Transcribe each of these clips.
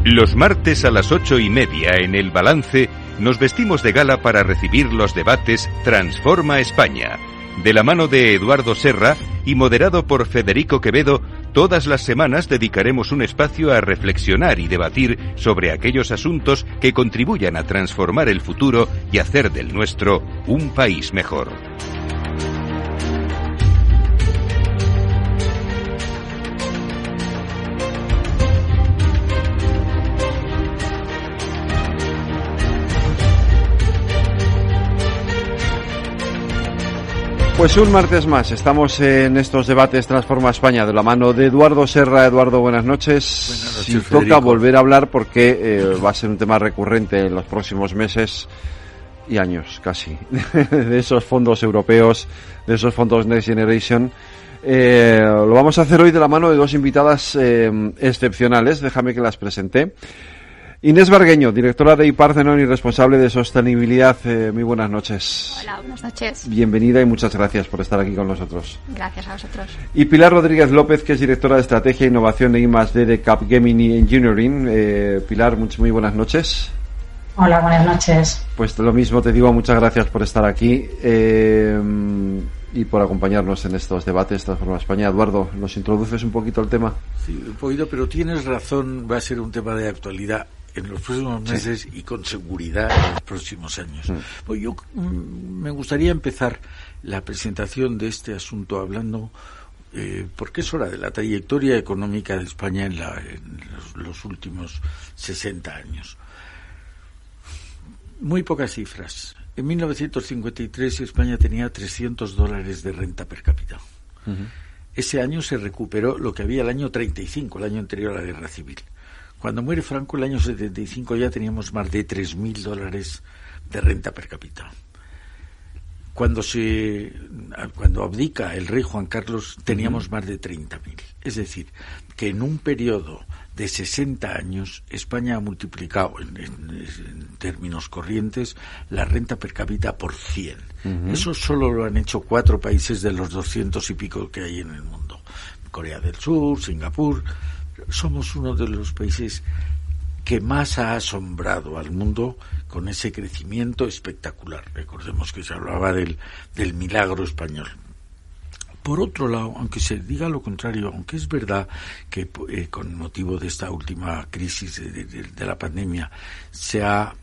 Los martes a las 8:30 en El Balance nos vestimos de gala para recibir los debates Transforma España. De la mano de Eduardo Serra y moderado por Federico Quevedo, todas las semanas dedicaremos un espacio a reflexionar y debatir sobre aquellos asuntos que contribuyan a transformar el futuro y hacer del nuestro un país mejor. Pues un martes más, estamos en estos debates Transforma España de la mano de Eduardo Serra. Eduardo, buenas noches. Buenas noches, Si Federico. toca volver a hablar porque va a ser un tema recurrente en los próximos meses y años casi, de esos fondos europeos, de esos fondos Next Generation. Lo vamos a hacer hoy de la mano de dos invitadas excepcionales, déjame que las presente. Inés Bargueño, directora de iParthenon y responsable de sostenibilidad. Muy buenas noches. Hola, buenas noches. Bienvenida y muchas gracias por estar aquí con nosotros. Gracias a vosotros. Y Pilar Rodríguez López, que es directora de Estrategia e Innovación de I+D de Capgemini Engineering. Pilar, muy buenas noches. Hola, buenas noches. Pues lo mismo te digo, muchas gracias por estar aquí y por acompañarnos en estos debates Transforma España. Eduardo, ¿nos introduces un poquito el tema? Sí, un poquito, pero tienes razón, va a ser un tema de actualidad en los próximos meses y con seguridad en los próximos años. Pues yo me gustaría empezar la presentación de este asunto hablando, porque es hora de la trayectoria económica de España en los últimos 60 años. Muy pocas cifras. En 1953 España tenía $300 de renta per cápita. Ese año se recuperó lo que había el año 35, el año anterior a la Guerra Civil. Cuando muere Franco, el año 75, ya teníamos más de $3.000 de renta per cápita. Cuando abdica el rey Juan Carlos, teníamos más de 30.000. Es decir, que en un periodo de 60 años, España ha multiplicado, en términos corrientes, la renta per cápita por 100. Eso solo lo han hecho 4 países de los 200 y pico que hay en el mundo. Corea del Sur, Singapur. Somos uno de los países que más ha asombrado al mundo con ese crecimiento espectacular. Recordemos que se hablaba del milagro español. Por otro lado, aunque se diga lo contrario, aunque es verdad que con motivo de esta última crisis de la pandemia se ha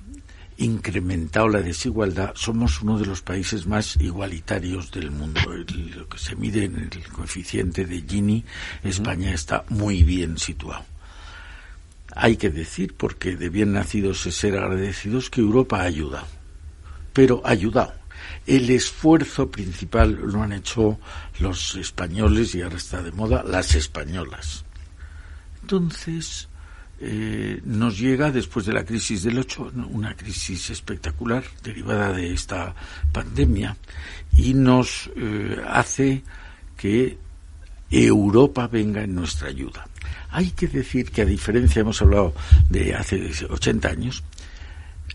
incrementado la desigualdad, somos uno de los países más igualitarios del mundo. Lo que se mide en el coeficiente de Gini, España está muy bien situado. Hay que decir, porque de bien nacidos es ser agradecidos, que Europa ha ayudado, pero ha ayudado. El esfuerzo principal lo han hecho los españoles, y ahora está de moda, las españolas. Entonces, nos llega, después de la crisis del 8, una crisis espectacular derivada de esta pandemia, y nos hace que Europa venga en nuestra ayuda. Hay que decir que, a diferencia, hemos hablado de hace 80 años,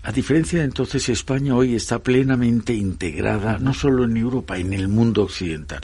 a diferencia de entonces, España hoy está plenamente integrada, no solo en Europa, en el mundo occidental.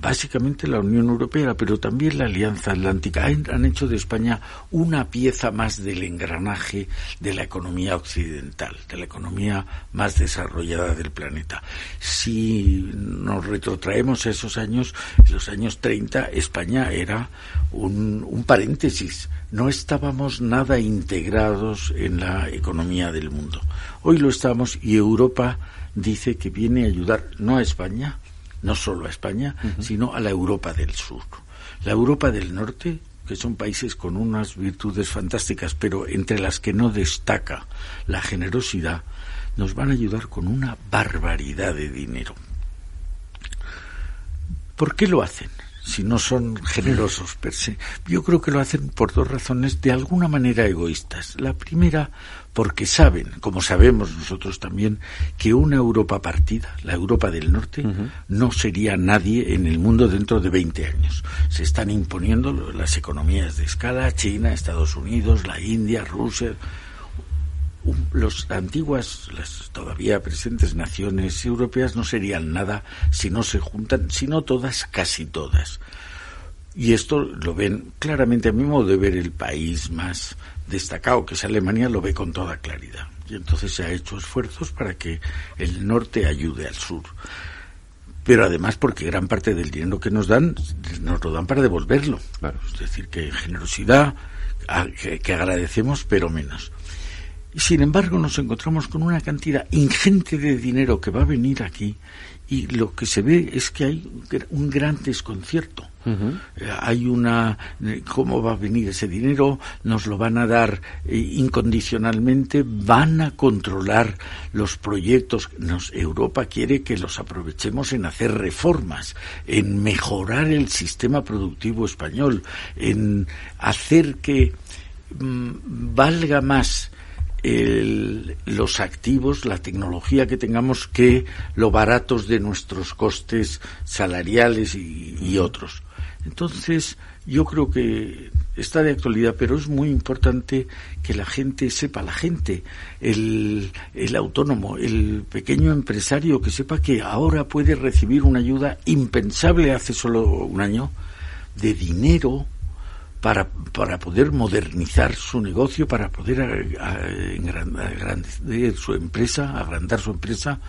Básicamente la Unión Europea, pero también la Alianza Atlántica han hecho de España una pieza más del engranaje de la economía occidental, de la economía más desarrollada del planeta. Si nos retrotraemos a esos años, en los años 30, España era un paréntesis. No estábamos nada integrados en la economía del mundo. Hoy lo estamos, y Europa dice que viene a ayudar no a España, no solo a España, sino a la Europa del Sur. La Europa del Norte, que son países con unas virtudes fantásticas, pero entre las que no destaca la generosidad, nos van a ayudar con una barbaridad de dinero. ¿Por qué lo hacen? Si no son generosos per se. Yo creo que lo hacen por 2 razones de alguna manera egoístas. La primera, porque saben, como sabemos nosotros también, que una Europa partida, la Europa del Norte, no sería nadie en el mundo dentro de 20 años. Se están imponiendo las economías de escala, China, Estados Unidos, la India, Rusia. Las antiguas, las todavía presentes naciones europeas no serían nada si no se juntan, si no todas, casi todas. Y esto lo ven claramente, a mi modo de ver, el país más destacado, que es Alemania, lo ve con toda claridad. Y entonces se ha hecho esfuerzos para que el norte ayude al sur. Pero además porque gran parte del dinero que nos dan, nos lo dan para devolverlo. Claro. Es decir, que generosidad, que agradecemos, pero menos. Y sin embargo nos encontramos con una cantidad ingente de dinero que va a venir aquí, y lo que se ve es que hay un gran desconcierto. Hay ¿cómo va a venir ese dinero? Nos lo van a dar incondicionalmente, van a controlar los proyectos. Europa quiere que los aprovechemos en hacer reformas, en mejorar el sistema productivo español, en hacer que valga más los activos, la tecnología que tengamos, que lo baratos de nuestros costes salariales y otros. Entonces, yo creo que está de actualidad, pero es muy importante que la gente sepa, el autónomo, el pequeño empresario, que sepa que ahora puede recibir una ayuda impensable hace solo un año, de dinero, para poder modernizar su negocio, para poder agrandar su empresa,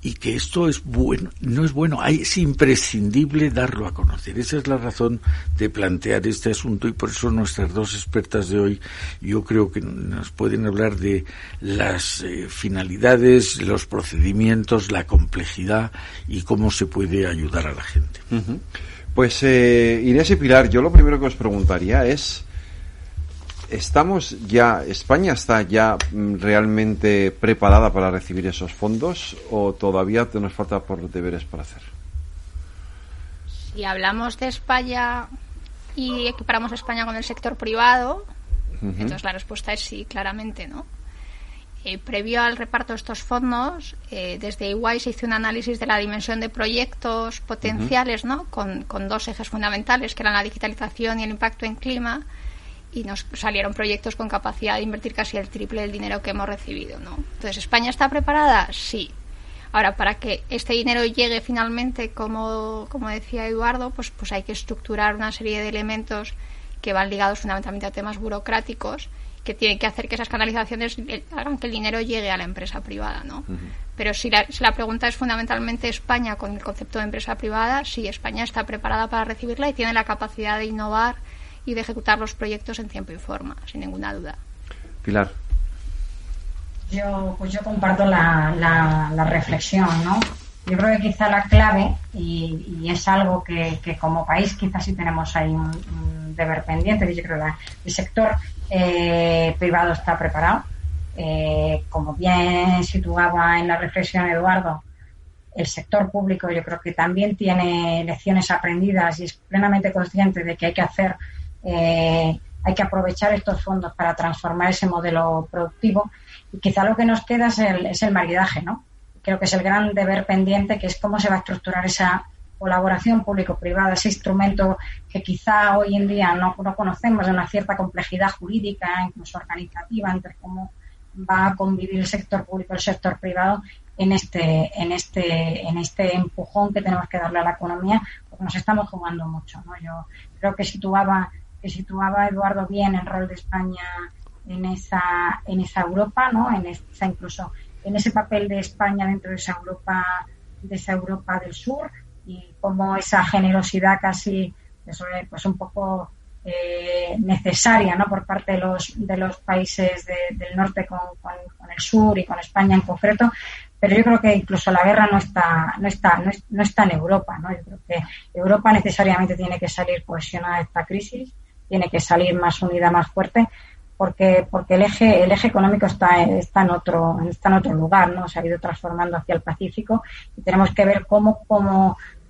y que esto es bueno, no es bueno, es imprescindible darlo a conocer. Esa es la razón de plantear este asunto, y por eso nuestras dos expertas de hoy, yo creo que nos pueden hablar de las finalidades, los procedimientos, la complejidad y cómo se puede ayudar a la gente. Uh-huh. Pues Inés y Pilar, yo lo primero que os preguntaría es, ¿España está ya realmente preparada para recibir esos fondos o todavía nos falta por deberes para hacer? Si hablamos de España y equiparamos a España con el sector privado, entonces la respuesta es sí, claramente, ¿no? Previo al reparto de estos fondos, desde EY se hizo un análisis de la dimensión de proyectos potenciales, ¿no? Con dos ejes fundamentales, que eran la digitalización y el impacto en clima, y nos salieron proyectos con capacidad de invertir casi el triple del dinero que hemos recibido, ¿no? Entonces, ¿España está preparada? Sí. Ahora, para que este dinero llegue finalmente, como decía Eduardo, pues hay que estructurar una serie de elementos que van ligados fundamentalmente a temas burocráticos, que tienen que hacer que esas canalizaciones hagan que el dinero llegue a la empresa privada, ¿no? Pero si la pregunta es fundamentalmente España con el concepto de empresa privada, sí, España está preparada para recibirla y tiene la capacidad de innovar y de ejecutar los proyectos en tiempo y forma, sin ninguna duda. Pilar. Yo comparto la reflexión, ¿no? Yo creo que quizá la clave, y es algo que como país quizás sí tenemos ahí un deber pendiente, yo creo que el sector privado está preparado. Como bien situaba en la reflexión Eduardo, el sector público yo creo que también tiene lecciones aprendidas y es plenamente consciente de que hay que aprovechar estos fondos para transformar ese modelo productivo, y quizá lo que nos queda es el maridaje, ¿no? Creo que es el gran deber pendiente, que es cómo se va a estructurar esa colaboración público-privada, ese instrumento que quizá hoy en día no conocemos, de una cierta complejidad jurídica, incluso organizativa, entre cómo va a convivir el sector público y el sector privado en este empujón que tenemos que darle a la economía, porque nos estamos jugando mucho, ¿no? Yo creo que situaba Eduardo bien el rol de España en esa Europa, ¿no? Incluso en ese papel de España dentro de esa Europa del Sur, y como esa generosidad casi pues un poco necesaria, ¿no? Por parte de los países del norte con el sur y con España en concreto. Pero yo creo que incluso la guerra no está en Europa, ¿no? Yo creo que Europa necesariamente tiene que salir cohesionada de esta crisis, tiene que salir más unida, más fuerte, porque el eje económico está en otro lugar, ¿no? Se ha ido transformando hacia el Pacífico, y tenemos que ver cómo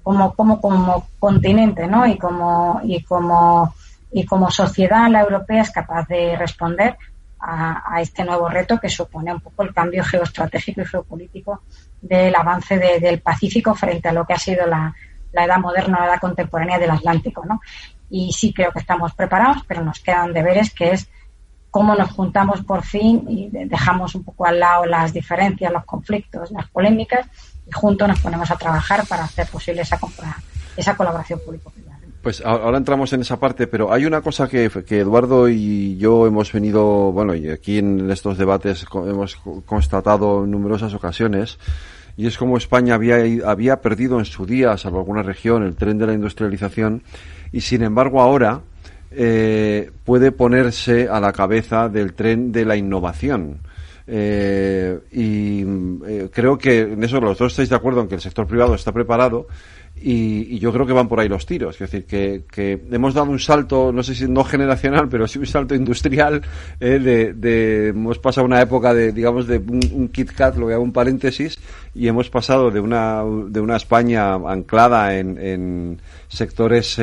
como continente, ¿no? y como sociedad la europea es capaz de responder a este nuevo reto que supone un poco el cambio geoestratégico y geopolítico del avance del Pacífico frente a lo que ha sido la edad moderna, la edad contemporánea del Atlántico, ¿no? Y sí creo que estamos preparados, pero nos quedan deberes, que es cómo nos juntamos por fin y dejamos un poco al lado las diferencias, los conflictos, las polémicas, y juntos nos ponemos a trabajar para hacer posible esa colaboración público-privada. Pues ahora entramos en esa parte, pero hay una cosa que Eduardo y yo hemos venido, bueno, y aquí en estos debates hemos constatado en numerosas ocasiones, y es como España había perdido en su día, salvo alguna región, el tren de la industrialización, y sin embargo ahora puede ponerse a la cabeza del tren de la innovación. Creo que en eso los dos estáis de acuerdo en que el sector privado está preparado, y yo creo que van por ahí los tiros. Es decir, que hemos dado un salto, no sé si no generacional, pero sí un salto industrial, hemos pasado una época de, digamos, de un Kit Kat, lo que hago un paréntesis, y hemos pasado de una España anclada en sectores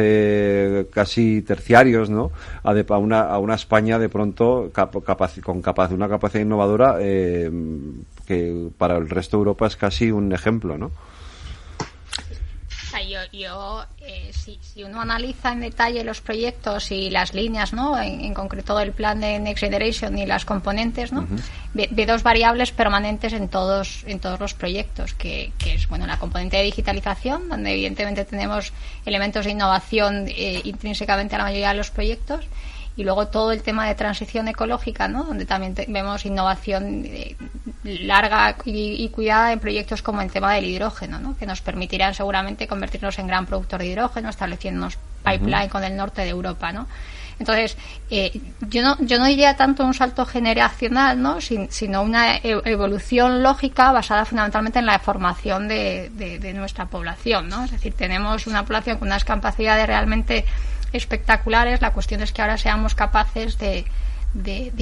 casi terciarios, ¿no? A una España de pronto con una capacidad innovadora que para el resto de Europa es casi un ejemplo, ¿no? Si uno analiza en detalle los proyectos y las líneas, ¿no? En concreto el plan de Next Generation y las componentes, ¿no? Ve dos variables permanentes en todos los proyectos, que es, bueno, la componente de digitalización, donde evidentemente tenemos elementos de innovación intrínsecamente a la mayoría de los proyectos, y luego todo el tema de transición ecológica, ¿no? Donde también vemos innovación larga y cuidada en proyectos como el tema del hidrógeno, ¿no? Que nos permitirán seguramente convertirnos en gran productor de hidrógeno, estableciéndonos pipeline con el norte de Europa, ¿no? Entonces, yo no diría tanto un salto generacional, ¿no? Sino una evolución lógica basada fundamentalmente en la formación de nuestra población, ¿no? Es decir, tenemos una población con unas capacidades realmente espectaculares. La cuestión es que ahora seamos capaces de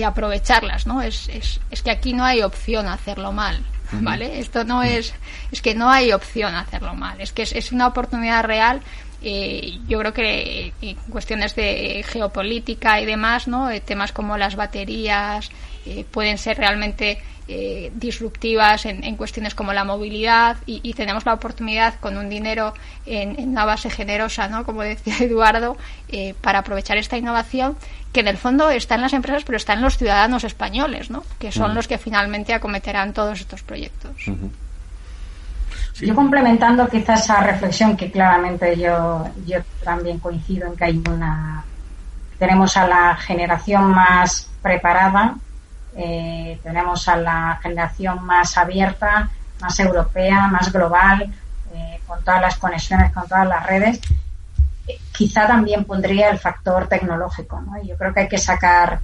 aprovecharlas, ¿no? Es que aquí no hay opción a hacerlo mal, ¿vale? Esto no es que no hay opción a hacerlo mal, es que es una oportunidad real. Yo creo que en cuestiones de geopolítica y demás, ¿no? Temas como las baterías pueden ser realmente disruptivas en cuestiones como la movilidad, y tenemos la oportunidad con un dinero en una base generosa, ¿no? Como decía Eduardo, para aprovechar esta innovación que en el fondo está en las empresas, pero está en los ciudadanos españoles, ¿no? Que son los que finalmente acometerán todos estos proyectos. Sí. Yo complementando quizás esa reflexión, que claramente yo también coincido en que tenemos a la generación más preparada, tenemos a la generación más abierta, más europea, más global, con todas las conexiones, con todas las redes. Quizá también pondría el factor tecnológico, ¿no? Yo creo que hay que sacar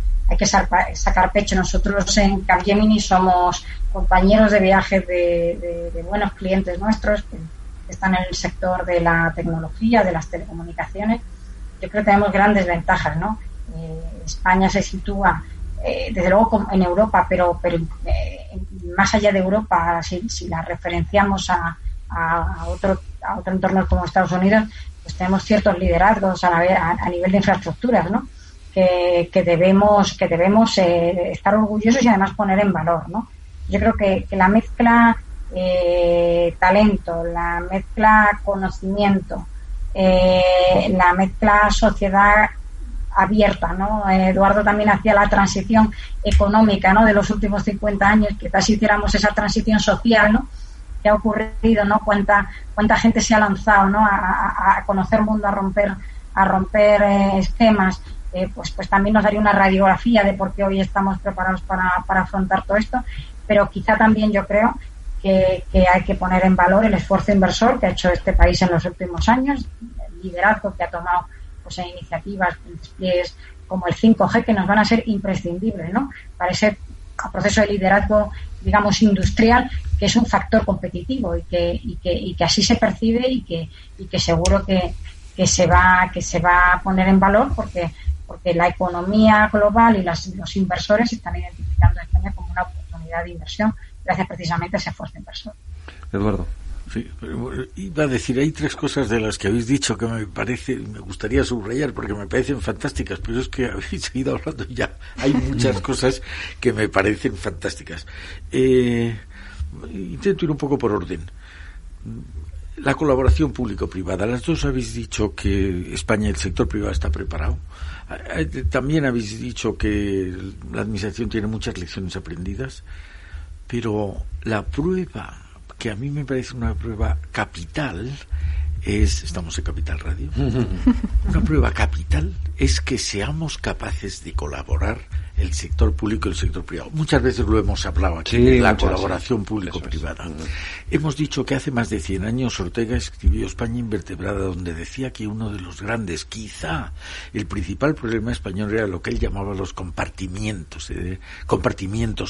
pecho. Nosotros en Capgemini somos compañeros de viaje de buenos clientes nuestros que están en el sector de la tecnología, de las telecomunicaciones. Yo creo que tenemos grandes ventajas, ¿no? España se sitúa desde luego en Europa, pero más allá de Europa, si la referenciamos a otro entorno como Estados Unidos, pues tenemos ciertos liderazgos a nivel de infraestructuras, ¿no? Que debemos estar orgullosos y además poner en valor, ¿no? Yo creo que la mezcla talento, la mezcla conocimiento, la mezcla sociedad abierta, ¿no? Eduardo también hacía la transición económica, ¿no? De los últimos 50 años, quizás hiciéramos esa transición social, ¿no? Que ha ocurrido, ¿no? Cuánta gente se ha lanzado, ¿no? A conocer mundo, a romper esquemas. Pues también nos daría una radiografía de por qué hoy estamos preparados para afrontar todo esto, pero quizá también yo creo que hay que poner en valor el esfuerzo inversor que ha hecho este país en los últimos años, el liderazgo que ha tomado pues en iniciativas, en despliegues como el 5G, que nos van a ser imprescindibles, ¿no? Para ese proceso de liderazgo, digamos, industrial, que es un factor competitivo y que así se percibe y que seguro que se va a poner en valor porque la economía global y los inversores están identificando a España como una oportunidad de inversión gracias precisamente a ese esfuerzo inversor. Eduardo. Sí, iba a decir, hay tres cosas de las que habéis dicho que me gustaría subrayar porque me parecen fantásticas, pero es que habéis seguido hablando y ya hay muchas cosas que me parecen fantásticas. Intento ir un poco por orden. La colaboración público-privada. Las dos habéis dicho que España, el sector privado, está preparado. También habéis dicho que la administración tiene muchas lecciones aprendidas, pero la prueba, que a mí me parece una prueba capital, estamos en Capital Radio, una prueba capital es que seamos capaces de colaborar el sector público y el sector privado. Muchas veces lo hemos hablado aquí, de la colaboración público-privada. Hemos dicho que hace más de 100 años Ortega escribió España invertebrada, donde decía que uno de los grandes, quizá el principal problema español, era lo que él llamaba los compartimientos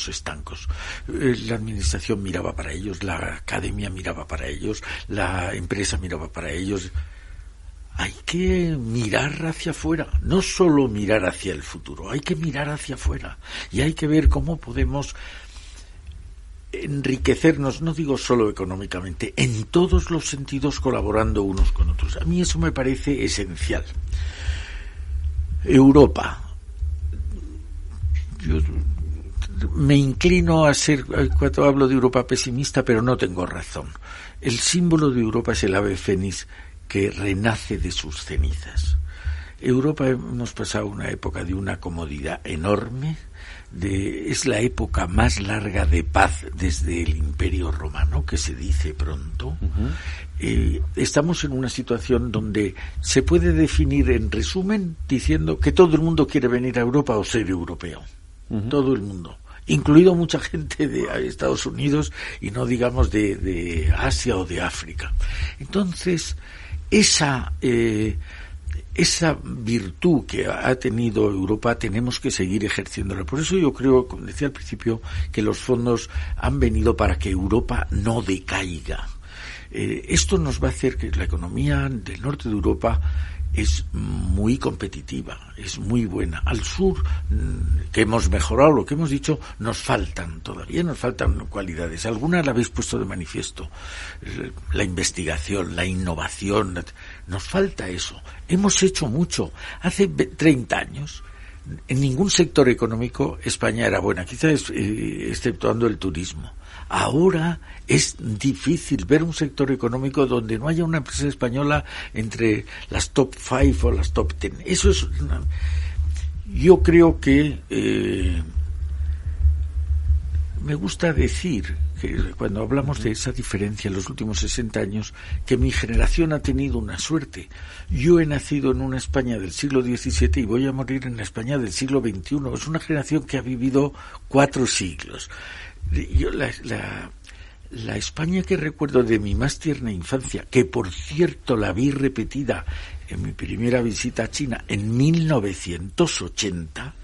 estancos. La administración miraba para ellos, la academia miraba para ellos, la empresa miraba para ellos. Hay que mirar hacia afuera, no solo mirar hacia el futuro, hay que mirar hacia afuera y hay que ver cómo podemos enriquecernos, no digo solo económicamente, en todos los sentidos, colaborando unos con otros. A mí eso me parece esencial. Europa. Yo me inclino a ser, cuando hablo de Europa, pesimista, pero no tengo razón. El símbolo de Europa es el ave fénix que renace de sus cenizas. Europa, hemos pasado una época de una comodidad enorme, es la época más larga de paz desde el Imperio Romano, que se dice pronto. Estamos en una situación donde se puede definir, en resumen, diciendo que todo el mundo quiere venir a Europa o ser europeo. Todo el mundo, incluido mucha gente de Estados Unidos y no digamos de Asia o de África. Entonces, esa virtud que ha tenido Europa tenemos que seguir ejerciéndola. Por eso yo creo, como decía al principio, que los fondos han venido para que Europa no decaiga. Esto nos va a hacer que la economía del norte de Europa es muy competitiva, es muy buena. Al sur, que hemos mejorado, lo que hemos dicho, nos faltan cualidades. Algunas la habéis puesto de manifiesto. La investigación, la innovación, nos falta eso. Hemos hecho mucho. Hace 30 años, en ningún sector económico España era buena, quizás exceptuando el turismo. Ahora es difícil ver un sector económico donde no haya una empresa española entre las top 5 o las top 10. Eso es yo creo que me gusta decir que cuando hablamos de esa diferencia en los últimos 60 años, que mi generación ha tenido una suerte. Yo he nacido en una España del siglo XVII y voy a morir en la España del siglo XXI. Es una generación que ha vivido 4 siglos. Yo la España que recuerdo de mi más tierna infancia, que por cierto la vi repetida en mi primera visita a China en 1980,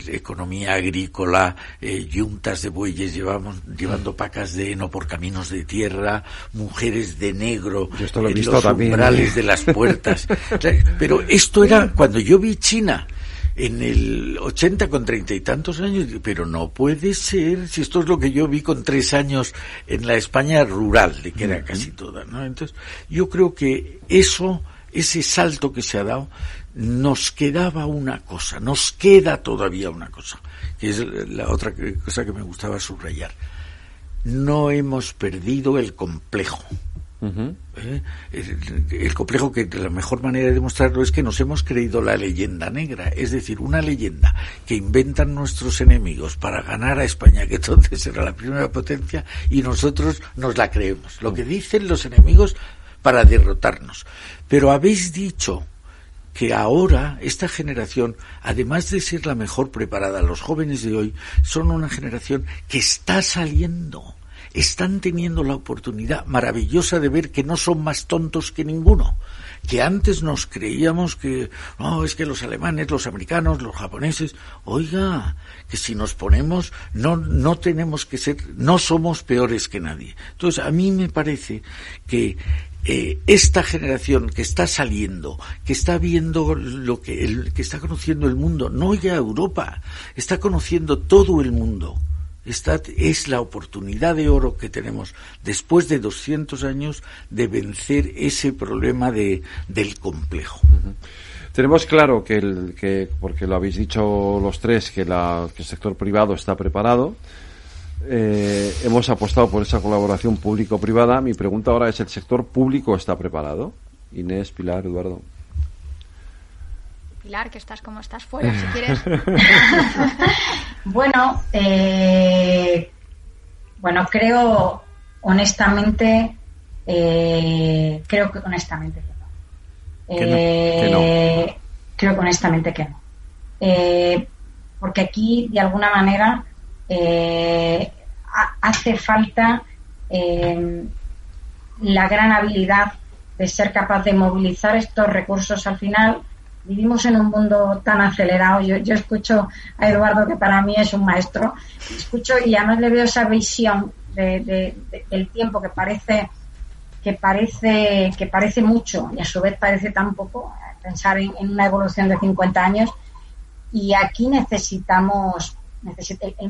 economía agrícola, yuntas de bueyes llevando pacas de heno por caminos de tierra, mujeres de negro en los umbrales de las puertas. Pero esto era cuando yo vi China en el 80 con 30 y tantos años, pero no puede ser, si esto es lo que yo vi con 3 años en la España rural, de que era casi toda, ¿no? Entonces, yo creo que ese salto que se ha dado, nos queda todavía una cosa, que es la otra cosa que me gustaba subrayar. No hemos perdido el complejo. El complejo, que la mejor manera de demostrarlo es que nos hemos creído la leyenda negra, es decir, una leyenda que inventan nuestros enemigos para ganar a España, que entonces era la primera potencia, y nosotros nos la creemos, lo que dicen los enemigos para derrotarnos. Pero habéis dicho que ahora esta generación, además de ser la mejor preparada, los jóvenes de hoy son una generación que está saliendo. Están teniendo la oportunidad maravillosa de ver que no son más tontos que ninguno, que antes nos creíamos que no, es que los alemanes, los americanos, los japoneses, oiga, que si nos ponemos no tenemos que ser, no somos peores que nadie. Entonces a mí me parece que esta generación que está saliendo, que está viendo que está conociendo el mundo, no ya Europa, está conociendo todo el mundo. Esta es la oportunidad de oro que tenemos después de 200 años de vencer ese problema del complejo. Tenemos claro que porque lo habéis dicho los tres, que el sector privado está preparado. Hemos apostado por esa colaboración público-privada. Mi pregunta ahora es: ¿el sector público está preparado? Inés, Pilar, Eduardo. Pilar, que estás como estás fuera, si quieres. Bueno, creo honestamente Creo que honestamente que no. Creo que honestamente que no. Porque aquí, de alguna manera, hace falta la gran habilidad de ser capaz de movilizar estos recursos. Al final, vivimos en un mundo tan acelerado. Yo escucho a Eduardo, que para mí es un maestro, escucho y además le veo esa visión del tiempo que parece mucho y a su vez parece tan poco. Pensar en una evolución de 50 años, y aquí el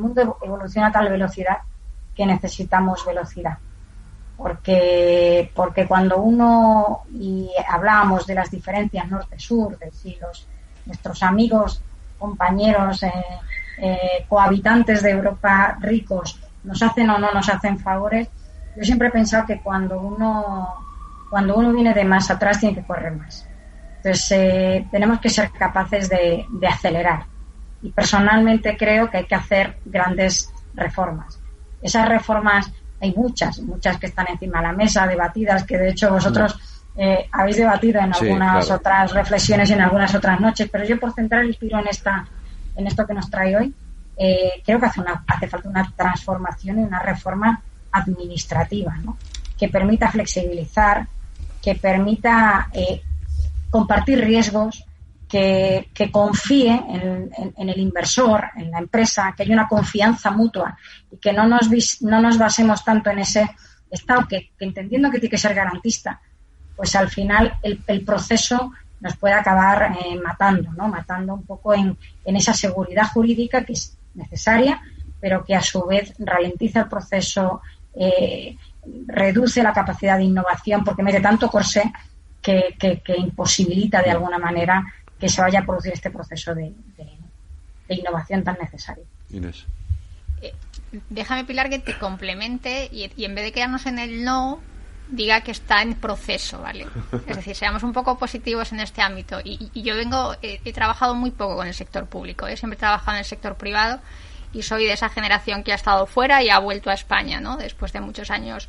mundo evoluciona a tal velocidad que necesitamos velocidad, porque cuando y hablábamos de las diferencias norte-sur, de si nuestros amigos, compañeros, cohabitantes de Europa ricos nos hacen o no nos hacen favores, yo siempre he pensado que cuando uno viene de más atrás tiene que correr más. Entonces tenemos que ser capaces de acelerar, y personalmente creo que hay que hacer grandes reformas. Esas reformas hay muchas que están encima de la mesa, debatidas, que de hecho vosotros habéis debatido en algunas otras reflexiones y en algunas otras noches, pero yo, por centrar el tiro en esto que nos trae hoy, creo que hace falta una transformación y una reforma administrativa, ¿no? Que permita flexibilizar, que permita compartir riesgos, que confíe en el inversor, en la empresa, que haya una confianza mutua y que no nos basemos tanto en ese Estado que entendiendo que tiene que ser garantista, pues al final el proceso nos puede acabar matando, ¿no? Matando un poco en esa seguridad jurídica que es necesaria, pero que a su vez ralentiza el proceso, reduce la capacidad de innovación porque mete tanto corsé que imposibilita de alguna manera que se vaya a producir este proceso de innovación tan necesario. Inés. Déjame, Pilar, que te complemente y en vez de quedarnos en el no, diga que está en proceso, ¿vale? Es decir, seamos un poco positivos en este ámbito. Y yo he trabajado muy poco con el sector público, siempre he trabajado en el sector privado y soy de esa generación que ha estado fuera y ha vuelto a España, ¿no? Después de muchos años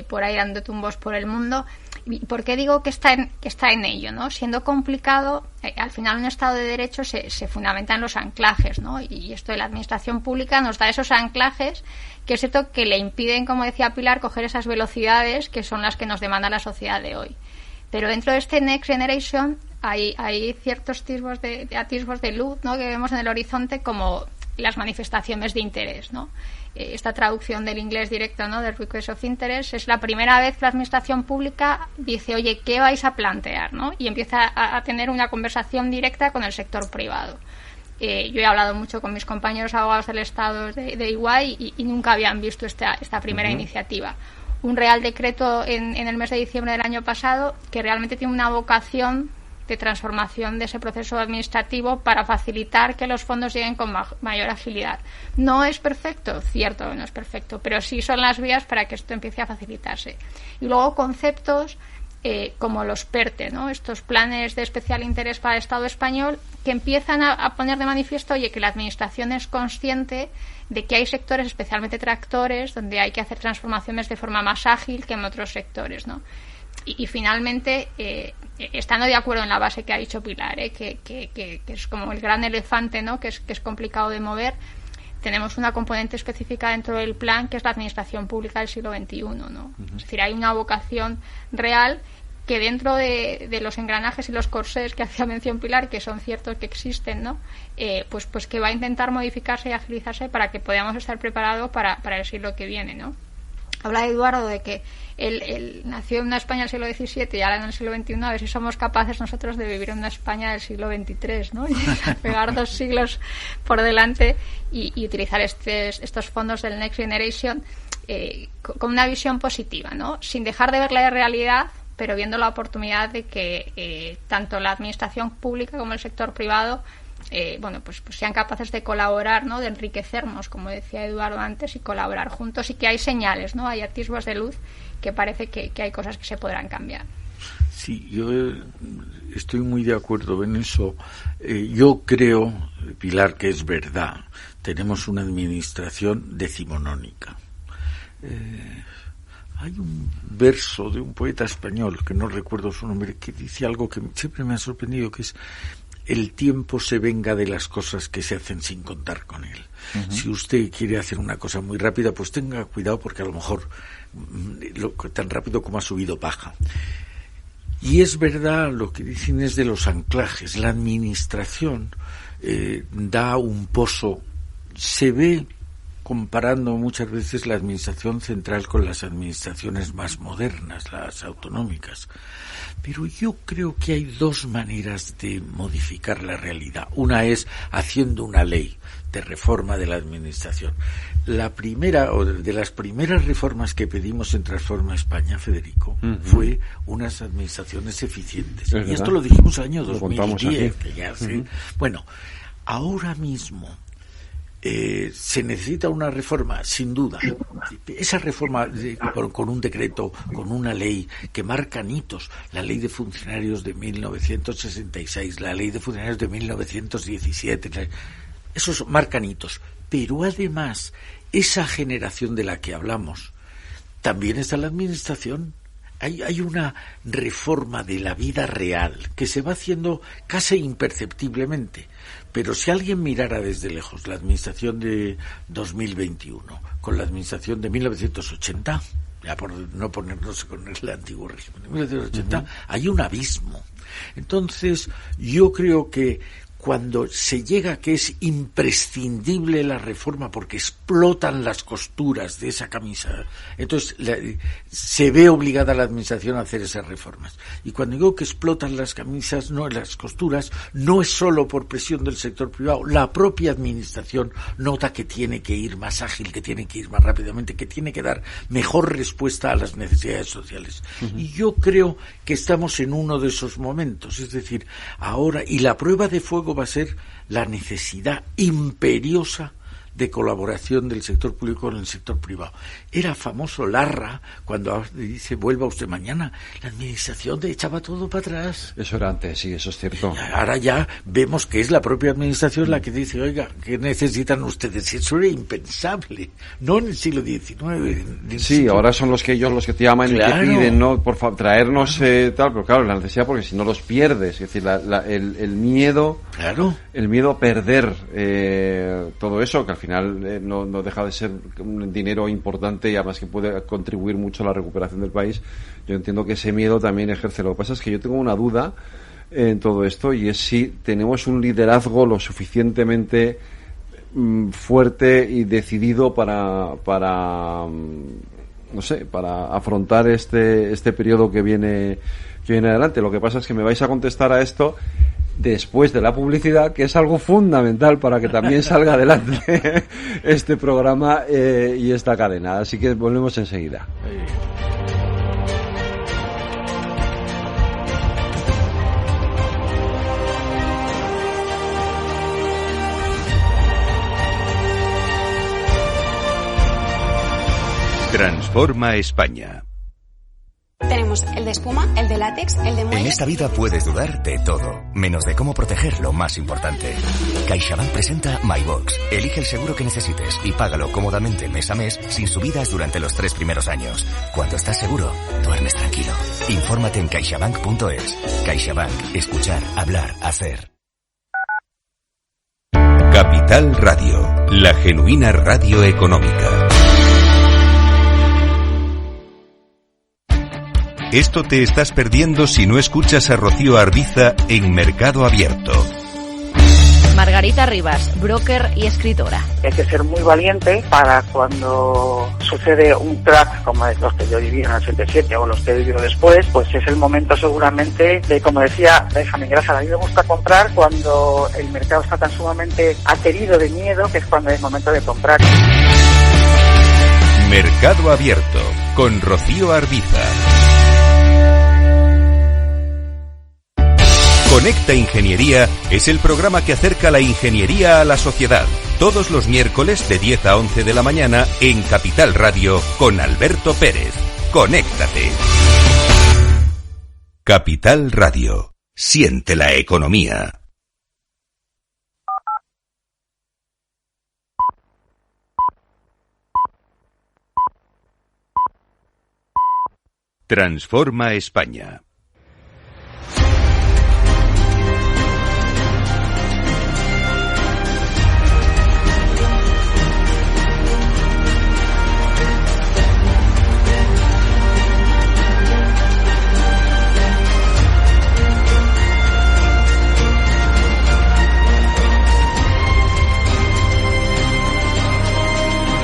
por ahí dando tumbos por el mundo. ¿Y por qué digo que está en ello, ¿no? Siendo complicado, al final un Estado de Derecho se fundamenta en los anclajes, ¿no? Y esto de la administración pública nos da esos anclajes que es cierto que le impiden, como decía Pilar, coger esas velocidades que son las que nos demanda la sociedad de hoy. Pero dentro de este Next Generation hay ciertos atisbos de luz, ¿no? Que vemos en el horizonte, como las manifestaciones de interés, ¿no? Esta traducción del inglés directo, ¿no? Del request of interest, es la primera vez que la administración pública dice, oye, ¿qué vais a plantear, ¿no? Y empieza a tener una conversación directa con el sector privado. Yo he hablado mucho con mis compañeros abogados del Estado de EY y nunca habían visto esta primera iniciativa. Un Real Decreto en el mes de diciembre del año pasado que realmente tiene una vocación de transformación de ese proceso administrativo para facilitar que los fondos lleguen con mayor agilidad. No es perfecto, cierto, no es perfecto, pero sí son las vías para que esto empiece a facilitarse. Y luego conceptos como los PERTE, ¿no? Estos planes de especial interés para el Estado español, que empiezan a poner de manifiesto, oye, que la Administración es consciente de que hay sectores, especialmente tractores, donde hay que hacer transformaciones de forma más ágil que en otros sectores, ¿no? Y finalmente, estando de acuerdo en la base que ha dicho Pilar, que es como el gran elefante, ¿no? que es complicado de mover, tenemos una componente específica dentro del plan que es la administración pública del siglo XXI, ¿no? Es decir, hay una vocación real que dentro de los engranajes y los corsés que hacía mención Pilar, que son ciertos que existen, ¿no? Pues que va a intentar modificarse y agilizarse para que podamos estar preparados para el siglo que viene, ¿no? Habla Eduardo de que él nació en una España del siglo XVII y ahora en el siglo XXI, a ver si somos capaces nosotros de vivir en una España del siglo XXIII, ¿no? Y pegar 2 siglos por delante y utilizar estos fondos del Next Generation con una visión positiva, ¿no? Sin dejar de ver la realidad, pero viendo la oportunidad de que tanto la administración pública como el sector privado pues sean capaces de colaborar, ¿no? De enriquecernos, como decía Eduardo antes, y colaborar juntos, y que hay señales, ¿no? Hay atisbos de luz que parece que hay cosas que se podrán cambiar. Sí, yo estoy muy de acuerdo en eso. Yo creo, Pilar, que es verdad. Tenemos una administración decimonónica. Hay un verso de un poeta español, que no recuerdo su nombre, que dice algo que siempre me ha sorprendido, que es: el tiempo se venga de las cosas que se hacen sin contar con él. Si usted quiere hacer una cosa muy rápida, pues tenga cuidado, porque a lo mejor tan rápido como ha subido baja. Y es verdad lo que dicen es de los anclajes. La administración da un pozo. Se ve comparando muchas veces la administración central con las administraciones más modernas, las autonómicas. Pero yo creo que hay dos maneras de modificar la realidad. Una es haciendo una ley de reforma de la administración. La primera, o de las primeras reformas que pedimos en Transforma España, Federico, fue unas administraciones eficientes. Y esto lo dijimos el año 2010, que ya sé. Bueno, ahora mismo se necesita una reforma, sin duda. Esa reforma con un decreto, con una ley que marca hitos, la ley de funcionarios de 1966, la ley de funcionarios de 1917, esos marcan hitos. Pero además, esa generación de la que hablamos, también está en la administración. Hay una reforma de la vida real que se va haciendo casi imperceptiblemente. Pero si alguien mirara desde lejos la administración de 2021 con la administración de 1980, ya por no ponernos con el antiguo régimen de 1980, hay un abismo. Entonces, yo creo que cuando se llega a que es imprescindible la reforma porque explotan las costuras de esa camisa, entonces se ve obligada la administración a hacer esas reformas. Y cuando digo que explotan las camisas, no las costuras, no es solo por presión del sector privado. La propia administración nota que tiene que ir más ágil, que tiene que ir más rápidamente, que tiene que dar mejor respuesta a las necesidades sociales. Y yo creo que estamos en uno de esos momentos. Es decir, ahora, y la prueba de fuego va a ser la necesidad imperiosa de colaboración del sector público con el sector privado. Era famoso Larra cuando dice: vuelva usted mañana. La administración echaba todo para atrás. Eso era antes, sí, eso es cierto. Y ahora ya vemos que es la propia administración la que dice: oiga, ¿qué necesitan ustedes? Eso era impensable. No en el siglo XIX. Sí, ahora son los que te llaman y te piden, ¿no? Por favor, traernos tal, pero claro, la necesidad, porque si no los pierdes. Es decir, el miedo. Claro. El miedo a perder todo eso, que al final no deja de ser un dinero importante y además que puede contribuir mucho a la recuperación del país. Yo entiendo que ese miedo también ejerce. Lo que pasa es que yo tengo una duda en todo esto, y es si tenemos un liderazgo lo suficientemente fuerte y decidido para no sé, para afrontar este periodo que viene adelante. Lo que pasa es que me vais a contestar a esto después de la publicidad, que es algo fundamental para que también salga adelante este programa y esta cadena. Así que volvemos enseguida. Transforma España. Tenemos el de espuma, el de látex, el de muelle. En esta vida puedes dudar de todo, menos de cómo proteger lo más importante. CaixaBank presenta MyBox. Elige el seguro que necesites y págalo cómodamente mes a mes sin subidas durante los 3 primeros años. Cuando estás seguro, duermes tranquilo. Infórmate en caixabank.es. CaixaBank. Escuchar, hablar, hacer. Capital Radio, la genuina radio económica. Esto te estás perdiendo si no escuchas a Rocío Arbiza en Mercado Abierto. Margarita Rivas, broker y escritora. Hay que ser muy valiente para cuando sucede un crack como los que yo viví en el 87 o los que he vivido después, pues es el momento seguramente de, como decía Benjamin Graham, a mí me gusta comprar cuando el mercado está tan sumamente aterido de miedo, que es cuando es el momento de comprar. Mercado Abierto, con Rocío Arbiza. Conecta Ingeniería es el programa que acerca la ingeniería a la sociedad. Todos los miércoles de 10 a 11 de la mañana en Capital Radio con Alberto Pérez. Conéctate. Capital Radio. Siente la economía. Transforma España.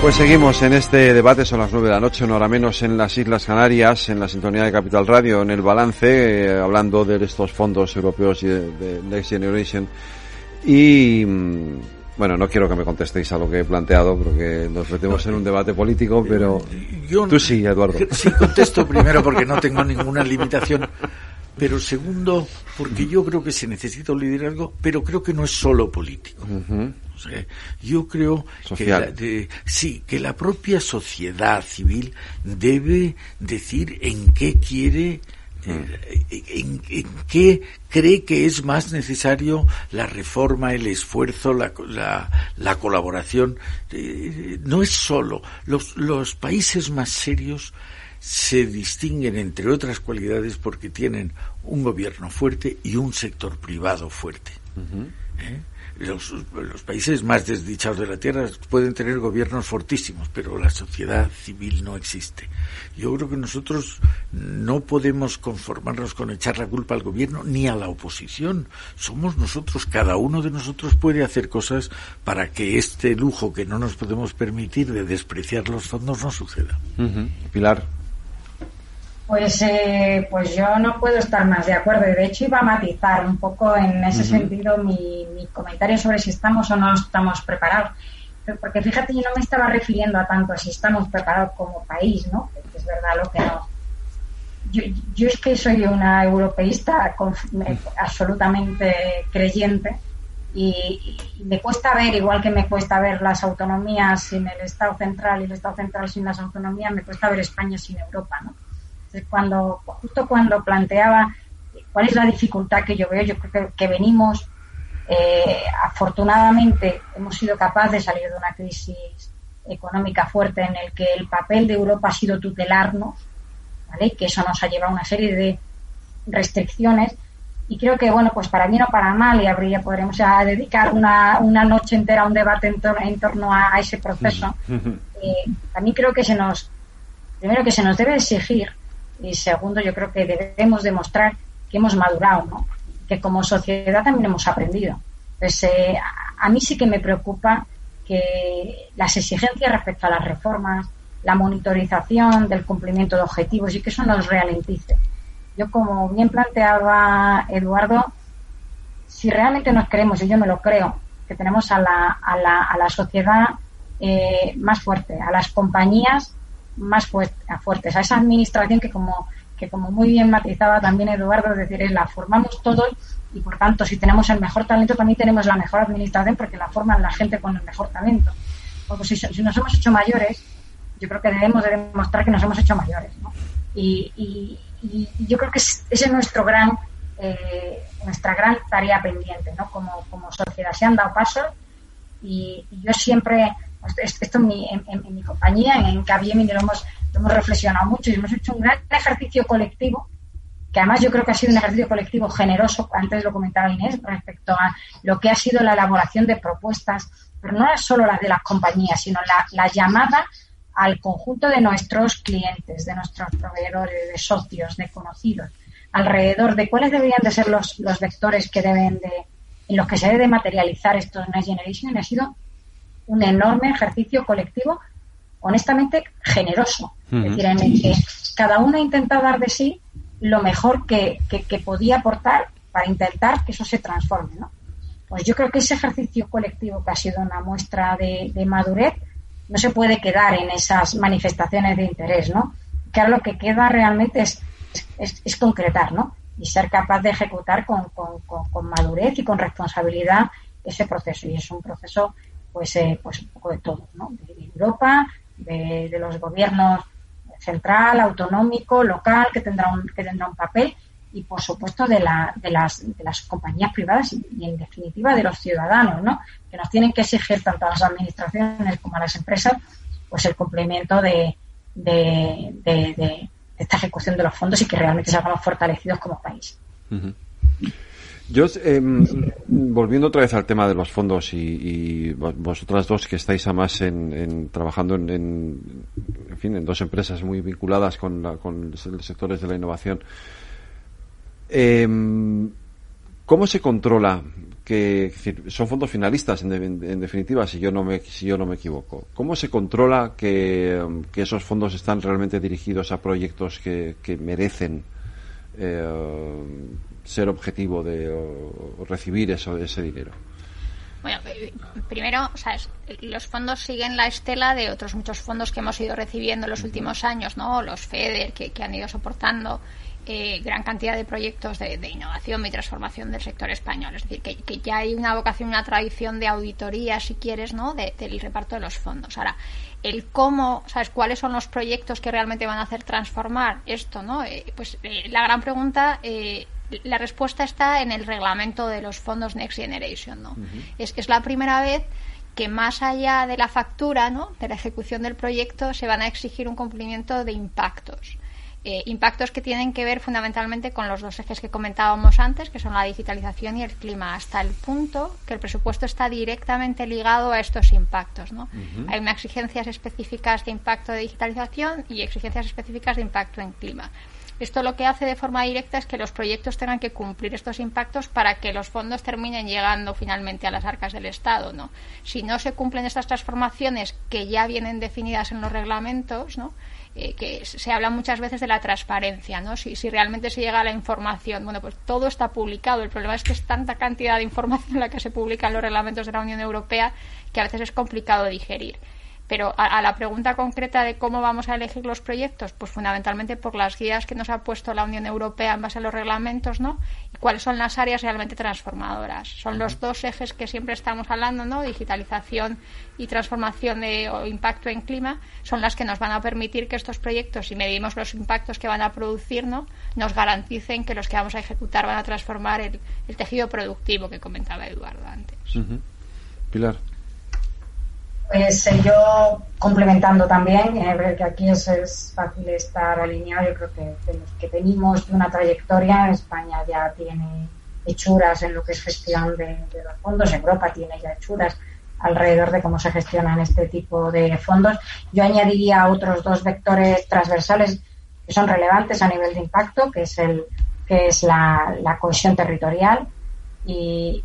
Pues seguimos en este debate, son las 9 de la noche, una hora menos en las Islas Canarias, en la sintonía de Capital Radio, en el balance, hablando de estos fondos europeos y de Next Generation. Y, bueno, no quiero que me contestéis a lo que he planteado, porque nos metemos en un debate político, pero tú sí, Eduardo. Sí, contesto primero porque no tengo ninguna limitación. Pero segundo, porque yo creo que se necesita un liderazgo, pero creo que no es solo político. Uh-huh. O sea, yo creo que la propia sociedad civil debe decir en qué quiere, en qué cree que es más necesario la reforma, el esfuerzo, la colaboración. No es solo. Los países más serios se distinguen, entre otras cualidades, porque tienen un gobierno fuerte y un sector privado fuerte. Uh-huh. Los países más desdichados de la Tierra pueden tener gobiernos fortísimos, pero la sociedad civil no existe. Yo creo que nosotros no podemos conformarnos con echar la culpa al gobierno ni a la oposición. Somos nosotros, cada uno de nosotros puede hacer cosas para que este lujo que no nos podemos permitir de despreciar los fondos no suceda. Uh-huh. Pilar. Pues yo no puedo estar más de acuerdo, y de hecho iba a matizar un poco en ese sentido mi comentario sobre si estamos o no estamos preparados, porque fíjate, yo no me estaba refiriendo a tanto a si estamos preparados como país, ¿no? Que es verdad lo que no. Yo es que soy una europeísta absolutamente creyente y me cuesta ver, igual que me cuesta ver las autonomías sin el Estado central y el Estado central sin las autonomías, me cuesta ver España sin Europa, ¿no? Justo cuando planteaba cuál es la dificultad que yo veo, yo creo que venimos, afortunadamente hemos sido capaces de salir de una crisis económica fuerte en el que el papel de Europa ha sido tutelarnos, ¿vale? Que eso nos ha llevado a una serie de restricciones, y creo que, bueno, pues para bien o para mal, y podremos dedicar una noche entera a un debate en torno a ese proceso. También creo que primero que se nos debe exigir, y segundo, yo creo que debemos demostrar que hemos madurado, ¿no? Que como sociedad también hemos aprendido. Pues a mí sí que me preocupa que las exigencias respecto a las reformas, la monitorización del cumplimiento de objetivos, y que eso nos ralentice. Yo, como bien planteaba Eduardo, si realmente nos creemos, y yo me lo creo, que tenemos a la sociedad más fuerte, a las compañías más fuertes, a esa administración que como muy bien matizaba también Eduardo, es decir, la formamos todos, y por tanto, si tenemos el mejor talento, también tenemos la mejor administración, porque la forman la gente con el mejor talento. Pues si nos hemos hecho mayores, yo creo que debemos de demostrar que nos hemos hecho mayores, ¿no? Y yo creo que ese es nuestra gran tarea pendiente, ¿no? Como sociedad se han dado pasos, y yo siempre, esto en mi compañía, en Capgemini, lo hemos reflexionado mucho, y hemos hecho un gran ejercicio colectivo, que además yo creo que ha sido un ejercicio colectivo generoso. Antes lo comentaba Inés respecto a lo que ha sido la elaboración de propuestas, pero no solo las de las compañías, sino la llamada al conjunto de nuestros clientes, de nuestros proveedores, de socios, de conocidos, alrededor de cuáles deberían de ser los vectores que en los que se debe materializar esto en Next Generation. Ha sido un enorme ejercicio colectivo, honestamente generoso. Uh-huh. Es decir, en el que cada uno ha intentado dar de sí lo mejor que podía aportar para intentar que eso se transforme, ¿no? Pues yo creo que ese ejercicio colectivo, que ha sido una muestra de madurez, no se puede quedar en esas manifestaciones de interés, ¿no? Que ahora lo que queda realmente es concretar, ¿no? Y ser capaz de ejecutar con madurez y con responsabilidad ese proceso. Y es un proceso, pues un poco de todo, ¿no? De Europa, de los gobiernos central, autonómico, local, que tendrá un papel, y por supuesto de las compañías privadas y en definitiva de los ciudadanos, ¿no? Que nos tienen que exigir tanto a las administraciones como a las empresas, pues el cumplimiento de esta ejecución de los fondos y que realmente salgamos fortalecidos como país. Uh-huh. Yo, volviendo otra vez al tema de los fondos y vosotras dos que estáis además trabajando en fin, en dos empresas muy vinculadas con los sectores de la innovación, ¿cómo se controla que, es decir, son fondos finalistas en definitiva, si yo no me equivoco? ¿Cómo se controla que esos fondos están realmente dirigidos a proyectos que merecen ser objetivo de o recibir ese dinero? Bueno, primero, ¿sabes? Los fondos siguen la estela de otros muchos fondos que hemos ido recibiendo en los últimos años, ¿no? Los FEDER, que han ido soportando gran cantidad de proyectos de innovación y transformación del sector español. Es decir, que ya hay una vocación, una tradición de auditoría, si quieres, ¿no? Del reparto de los fondos. Ahora, el cómo, ¿sabes? ¿Cuáles son los proyectos que realmente van a hacer transformar esto, ¿no? La gran pregunta, la respuesta está en el reglamento de los fondos Next Generation, ¿no? Uh-huh. Es la primera vez que más allá de la factura, ¿no? De la ejecución del proyecto, se van a exigir un cumplimiento de impactos. Impactos que tienen que ver fundamentalmente con los dos ejes que comentábamos antes, que son la digitalización y el clima, hasta el punto que el presupuesto está directamente ligado a estos impactos, ¿no? Uh-huh. Hay unas exigencias específicas de impacto de digitalización y exigencias específicas de impacto en clima. Esto lo que hace de forma directa es que los proyectos tengan que cumplir estos impactos para que los fondos terminen llegando finalmente a las arcas del Estado, ¿no? Si no se cumplen estas transformaciones que ya vienen definidas en los reglamentos, ¿no? Que se habla muchas veces de la transparencia, ¿no? Si realmente se llega a la información, bueno, pues todo está publicado. El problema es que es tanta cantidad de información la que se publica en los reglamentos de la Unión Europea que a veces es complicado digerir. Pero a la pregunta concreta de cómo vamos a elegir los proyectos, pues fundamentalmente por las guías que nos ha puesto la Unión Europea en base a los reglamentos, ¿no? Y cuáles son las áreas realmente transformadoras. Son los dos ejes que siempre estamos hablando, ¿no? Digitalización y transformación o impacto en clima, son las que nos van a permitir que estos proyectos, si medimos los impactos que van a producir, ¿no? Nos garanticen que los que vamos a ejecutar van a transformar el tejido productivo que comentaba Eduardo antes. Uh-huh. Pilar. Pues yo complementando también, que aquí es fácil estar alineado. Yo creo que los que venimos de una trayectoria, España ya tiene hechuras en lo que es gestión de los fondos, Europa tiene ya hechuras alrededor de cómo se gestionan este tipo de fondos. Yo añadiría otros dos vectores transversales que son relevantes a nivel de impacto, que es la cohesión territorial y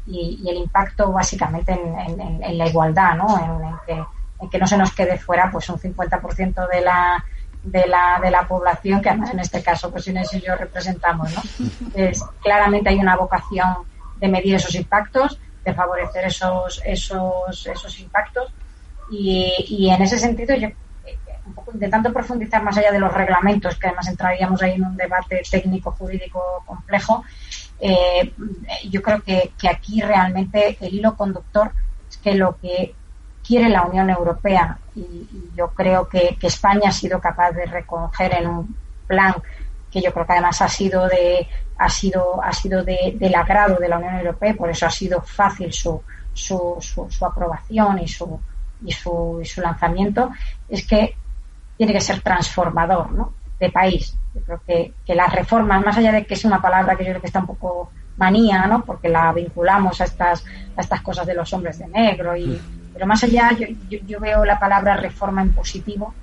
el impacto básicamente en la igualdad, ¿no? En que no se nos quede fuera pues un 50% de la población, que además en este caso pues Inés y yo representamos, ¿no? Claramente hay una vocación de medir esos impactos, de favorecer esos impactos y en ese sentido yo un poco intentando profundizar más allá de los reglamentos, que además entraríamos ahí en un debate técnico jurídico complejo. Yo creo que aquí realmente el hilo conductor es que lo que quiere la Unión Europea, y yo creo que España ha sido capaz de recoger en un plan que yo creo que además ha sido del agrado de la Unión Europea, por eso ha sido fácil su aprobación y su lanzamiento, es que tiene que ser transformador, ¿no? De país. Yo creo que las reformas, más allá de que es una palabra que yo creo que está un poco manía, ¿no? Porque la vinculamos a estas cosas de los hombres de negro, pero más allá yo veo la palabra reforma en positivo.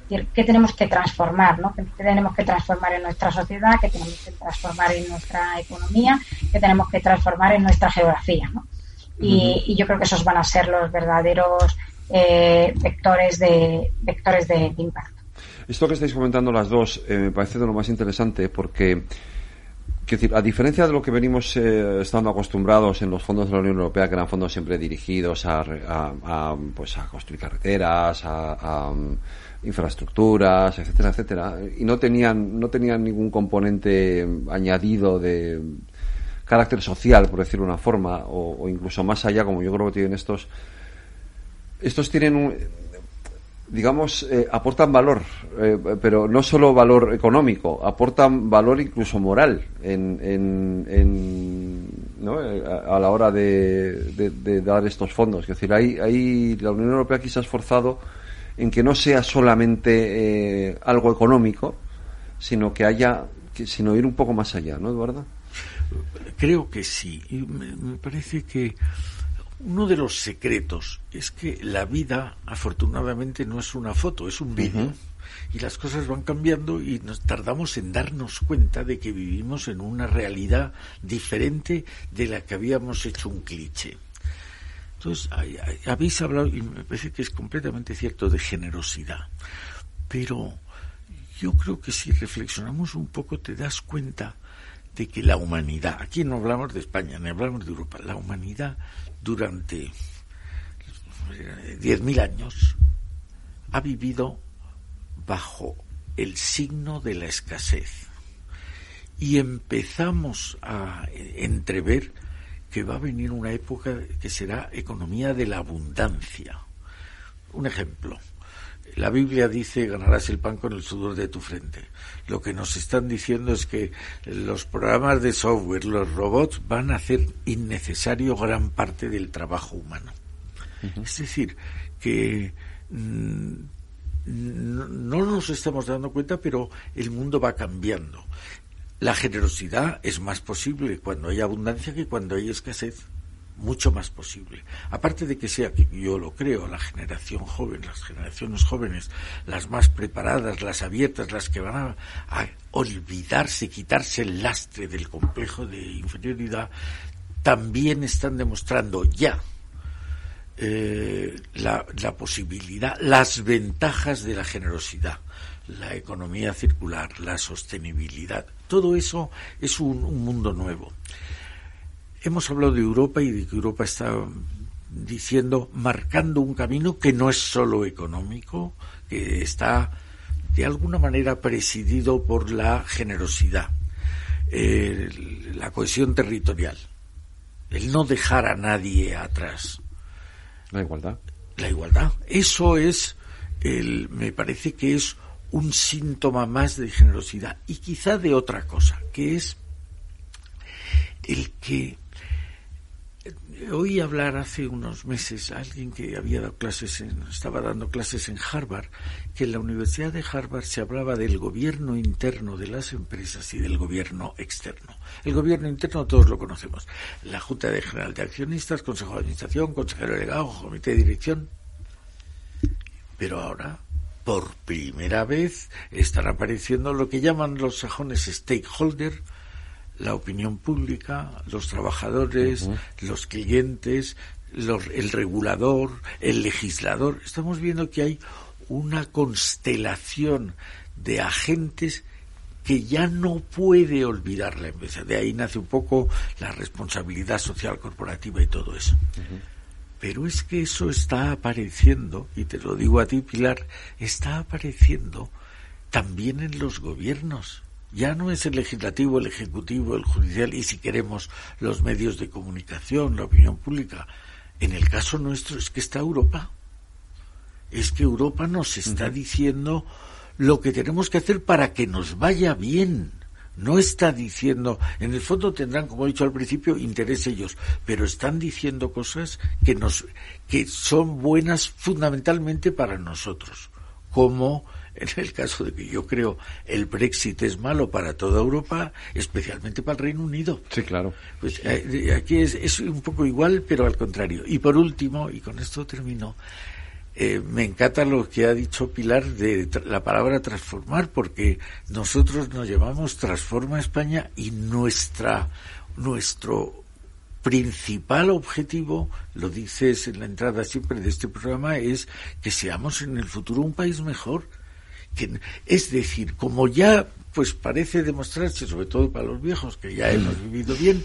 ¿Qué tenemos que transformar, ¿no? ¿Qué tenemos que transformar en nuestra sociedad? ¿Qué tenemos que transformar en nuestra economía? ¿Qué tenemos que transformar en nuestra geografía, ¿no? Y yo creo que esos van a ser los verdaderos vectores de impacto. Esto que estáis comentando las dos me parece de lo más interesante porque, quiero decir, a diferencia de lo que venimos estando acostumbrados en los fondos de la Unión Europea, que eran fondos siempre dirigidos a construir carreteras, a infraestructuras, etcétera, etcétera, y no tenían ningún componente añadido de carácter social, por decirlo de una forma, o incluso más allá, como yo creo que tienen estos tienen aportan valor, pero no solo valor económico, aportan valor incluso moral ¿no? A la hora de dar estos fondos. Es decir, ahí la Unión Europea aquí se ha esforzado en que no sea solamente algo económico, sino sino ir un poco más allá, ¿no, Eduardo? Creo que sí. Y me parece que uno de los secretos es que la vida, afortunadamente, no es una foto, es un vídeo. Y las cosas van cambiando y nos tardamos en darnos cuenta de que vivimos en una realidad diferente de la que habíamos hecho un cliché. Entonces, habéis hablado, y me parece que es completamente cierto, de generosidad. Pero yo creo que si reflexionamos un poco te das cuenta de que la humanidad, aquí no hablamos de España, ni hablamos de Europa, la humanidad durante 10.000 años ha vivido bajo el signo de la escasez. Y empezamos a entrever que va a venir una época que será economía de la abundancia. Un ejemplo. La Biblia dice: ganarás el pan con el sudor de tu frente. Lo que nos están diciendo es que los programas de software, los robots, van a hacer innecesario gran parte del trabajo humano. Es decir, que no nos estamos dando cuenta, pero el mundo va cambiando. La generosidad es más posible cuando hay abundancia que cuando hay escasez. Mucho más posible. Aparte de que sea, que yo lo creo, la generación joven, las generaciones jóvenes, las más preparadas, las abiertas, las que van a olvidarse, quitarse el lastre del complejo de inferioridad, también están demostrando ya la posibilidad, las ventajas de la generosidad, la economía circular, la sostenibilidad. Todo eso es un mundo nuevo. Hemos hablado de Europa y de que Europa está marcando un camino que no es solo económico, que está de alguna manera presidido por la generosidad, la cohesión territorial, el no dejar a nadie atrás. La igualdad. La igualdad. Eso es, me parece que es un síntoma más de generosidad y quizá de otra cosa, que es el que oí hablar hace unos meses a alguien que había dado estaba dando clases en Harvard, que en la Universidad de Harvard se hablaba del gobierno interno de las empresas y del gobierno externo. El gobierno interno todos lo conocemos: la Junta General de Accionistas, Consejo de Administración, Consejero Delegado, Comité de Dirección. Pero ahora, por primera vez, están apareciendo lo que llaman los sajones stakeholder, la opinión pública, los trabajadores, los clientes, el regulador, el legislador. Estamos viendo que hay una constelación de agentes que ya no puede olvidar la empresa. De ahí nace un poco la responsabilidad social corporativa y todo eso. Pero es que eso está apareciendo, y te lo digo a ti, Pilar, está apareciendo también en los gobiernos. Ya no es el legislativo, el ejecutivo, el judicial y, si queremos, los medios de comunicación, la opinión pública. En el caso nuestro es que está Europa. Es que Europa nos está diciendo lo que tenemos que hacer para que nos vaya bien. No está diciendo, en el fondo tendrán, como he dicho al principio, interés ellos, pero están diciendo cosas que son buenas fundamentalmente para nosotros, como en el caso de que yo creo el Brexit es malo para toda Europa, especialmente para el Reino Unido. Sí, claro. Pues aquí es un poco igual, pero al contrario. Y por último, y con esto termino, me encanta lo que ha dicho Pilar de la palabra transformar, porque nosotros nos llamamos Transforma España y nuestro principal objetivo, lo dices en la entrada siempre de este programa, es que seamos en el futuro un país mejor. Es decir, como ya pues parece demostrarse, sobre todo para los viejos, que ya hemos vivido bien,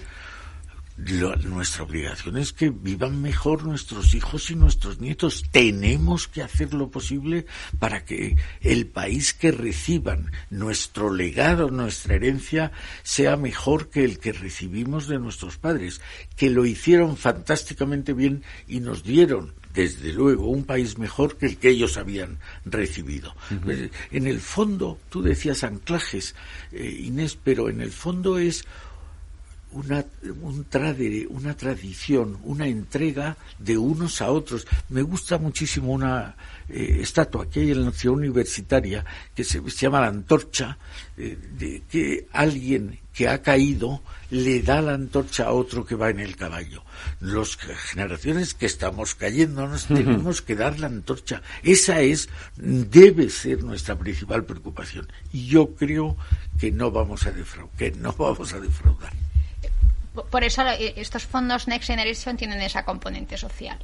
nuestra obligación es que vivan mejor nuestros hijos y nuestros nietos. Tenemos que hacer lo posible para que el país que reciban, nuestro legado, nuestra herencia, sea mejor que el que recibimos de nuestros padres, que lo hicieron fantásticamente bien y nos dieron, desde luego, un país mejor que el que ellos habían recibido. Pues, en el fondo, tú decías anclajes, Inés, pero en el fondo es una tradición, una entrega de unos a otros. Me gusta muchísimo una estatua que hay en la ciudad universitaria que se llama la antorcha, de que alguien que ha caído le da la antorcha a otro que va en el caballo. Las generaciones que estamos cayendo nos tenemos que dar la antorcha. Esa debe ser nuestra principal preocupación. Y yo creo que no vamos a defraudar. Por eso estos fondos Next Generation tienen esa componente social.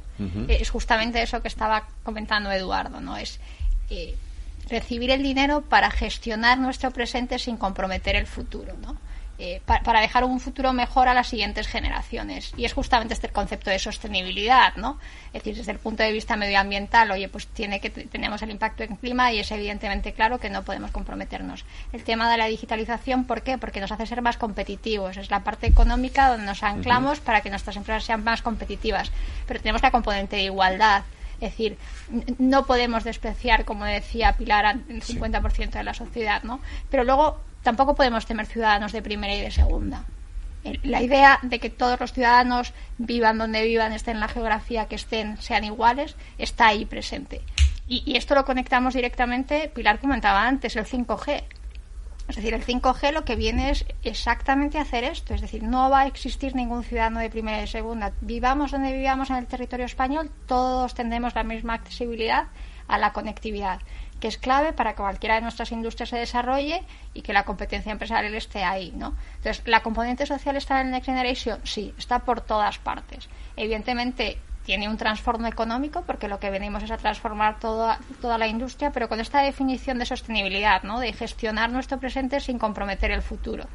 Es justamente eso que estaba comentando Eduardo, ¿no? Es recibir el dinero para gestionar nuestro presente sin comprometer el futuro, ¿no? Para dejar un futuro mejor a las siguientes generaciones. Y es justamente este concepto de sostenibilidad, ¿no? Es decir, desde el punto de vista medioambiental, pues tenemos el impacto en clima y es evidentemente claro que no podemos comprometernos. El tema de la digitalización, ¿por qué? Porque nos hace ser más competitivos. Es la parte económica donde nos anclamos para que nuestras empresas sean más competitivas. Pero tenemos la componente de igualdad. Es decir, no podemos despreciar, como decía Pilar, el 50% de la sociedad, ¿no? Pero luego tampoco podemos tener ciudadanos de primera y de segunda. La idea de que todos los ciudadanos vivan donde vivan, estén en la geografía que estén, sean iguales, está ahí presente. Y esto lo conectamos directamente, Pilar comentaba antes, el 5G. Es decir, el 5G lo que viene es exactamente hacer esto. Es decir, no va a existir ningún ciudadano de primera y de segunda. Vivamos donde vivamos en el territorio español, todos tendremos la misma accesibilidad a la conectividad, que es clave para que cualquiera de nuestras industrias se desarrolle y que la competencia empresarial esté ahí, ¿no? Entonces, ¿la componente social está en el Next Generation? Sí, está por todas partes. Evidentemente, tiene un trasfondo económico, porque lo que venimos es a transformar toda la industria, pero con esta definición de sostenibilidad, ¿no? De gestionar nuestro presente sin comprometer el futuro.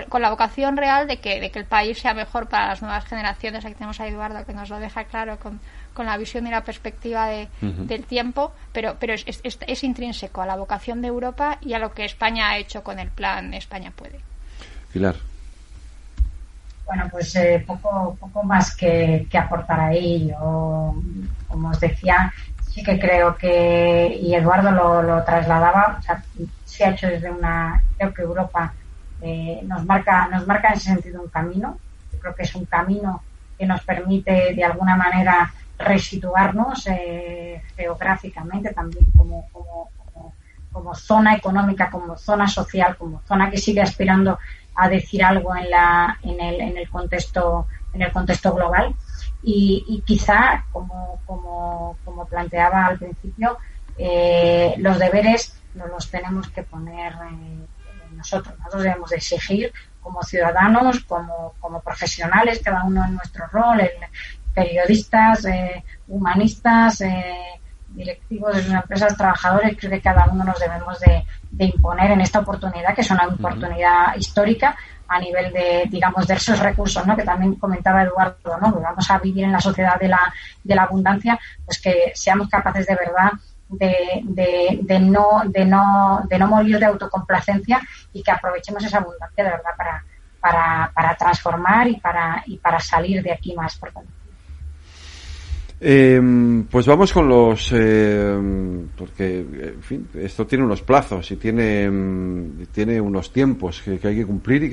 Con la vocación real de que el país sea mejor para las nuevas generaciones. Aquí tenemos a Eduardo que nos lo deja claro con la visión y la perspectiva del tiempo, pero es intrínseco a la vocación de Europa y a lo que España ha hecho con el plan España Puede. Pilar. Bueno, pues poco más que aportar ahí. Yo, como os decía, sí que creo que, y Eduardo lo trasladaba, o sea, se ha hecho creo que Europa nos marca en ese sentido un camino. Yo creo que es un camino que nos permite de alguna manera resituarnos geográficamente también como zona económica, como zona social, como zona que sigue aspirando a decir algo en el contexto global y quizá como planteaba al principio, los deberes nos los tenemos que poner nosotros debemos de exigir como ciudadanos, como profesionales, cada uno en nuestro rol, periodistas, humanistas, directivos de las empresas, trabajadores. Creo que cada uno nos debemos de imponer en esta oportunidad, que es una oportunidad histórica a nivel de esos recursos, ¿no? Que también comentaba Eduardo, ¿no? Que vamos a vivir en la sociedad de la abundancia, pues que seamos capaces de verdad de no morir de autocomplacencia y que aprovechemos esa abundancia de verdad para transformar y para salir de aquí más fortalecidos. Pues vamos con los porque en fin, esto tiene unos plazos y tiene unos tiempos que hay que cumplir y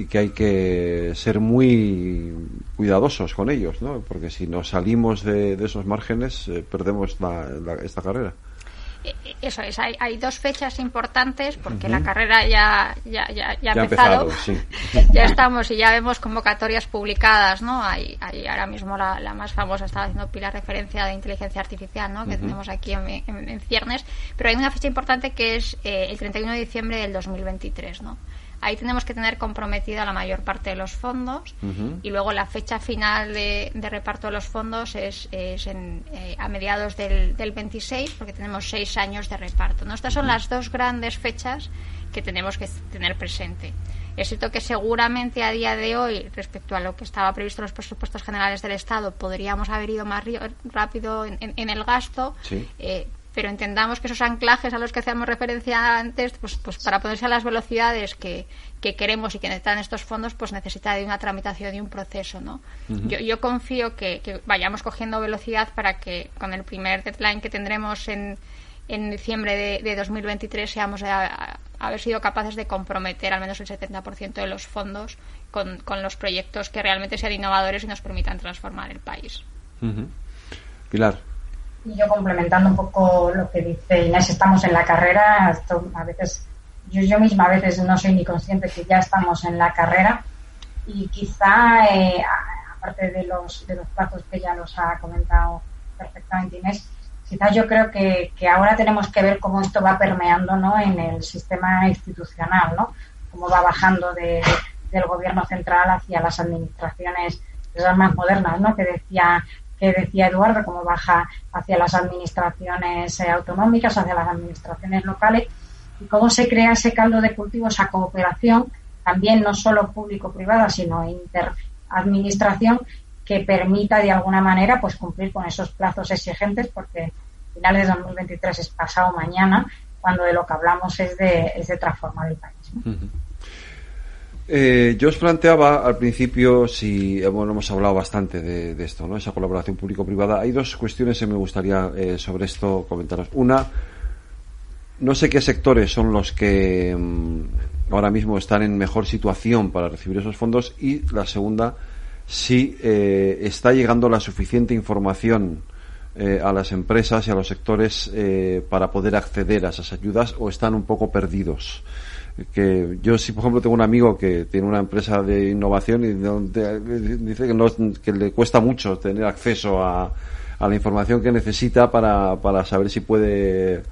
que hay que ser muy cuidadosos con ellos, ¿no? Porque si nos salimos de esos márgenes perdemos esta carrera. Eso es, hay dos fechas importantes porque la carrera ya ha empezado, sí. Ya estamos y ya vemos convocatorias publicadas, ¿no? Hay ahora mismo la más famosa, estaba haciendo Pilar referencia de inteligencia artificial, ¿no? Que tenemos aquí en ciernes, pero hay una fecha importante que es el 31 de diciembre del 2023, ¿no? Ahí tenemos que tener comprometida la mayor parte de los fondos y luego la fecha final de reparto de los fondos es a mediados del 26, porque tenemos 6 años de reparto, ¿no? Estas son las dos grandes fechas que tenemos que tener presente. Es cierto que seguramente a día de hoy, respecto a lo que estaba previsto en los presupuestos generales del Estado, podríamos haber ido más rápido en el gasto, sí. Pero entendamos que esos anclajes a los que hacíamos referencia antes, pues para ponerse a las velocidades que queremos y que necesitan estos fondos, pues necesita de una tramitación y un proceso, ¿no? Yo confío que vayamos cogiendo velocidad para que con el primer deadline que tendremos en en diciembre de 2023 seamos haber sido capaces de comprometer al menos el 70% de los fondos con los proyectos que realmente sean innovadores y nos permitan transformar el país. Pilar. Y yo complementando un poco lo que dice Inés, estamos en la carrera. Esto, a veces yo misma a veces no soy ni consciente que ya estamos en la carrera, y quizá aparte de los plazos que ya los ha comentado perfectamente Inés, quizás yo creo que ahora tenemos que ver cómo esto va permeando, ¿no?, en el sistema institucional, ¿no?, cómo va bajando del gobierno central hacia las administraciones más modernas, ¿no?, que decía Eduardo, cómo baja hacia las administraciones autonómicas, hacia las administraciones locales, y cómo se crea ese caldo de cultivo, esa cooperación, también no solo público-privada, sino interadministración, que permita de alguna manera pues cumplir con esos plazos exigentes, porque finales de 2023 es pasado mañana, cuando de lo que hablamos es de transformar el país, ¿no? Yo os planteaba al principio, hemos hablado bastante de esto, ¿no?, esa colaboración público-privada. Hay dos cuestiones que me gustaría sobre esto comentaros. Una, no sé qué sectores son los que ahora mismo están en mejor situación para recibir esos fondos, y la segunda, si está llegando la suficiente información a las empresas y a los sectores para poder acceder a esas ayudas, o están un poco perdidos. Que yo, si por ejemplo tengo un amigo que tiene una empresa de innovación y dice que le cuesta mucho tener acceso a la información que necesita para saber si puede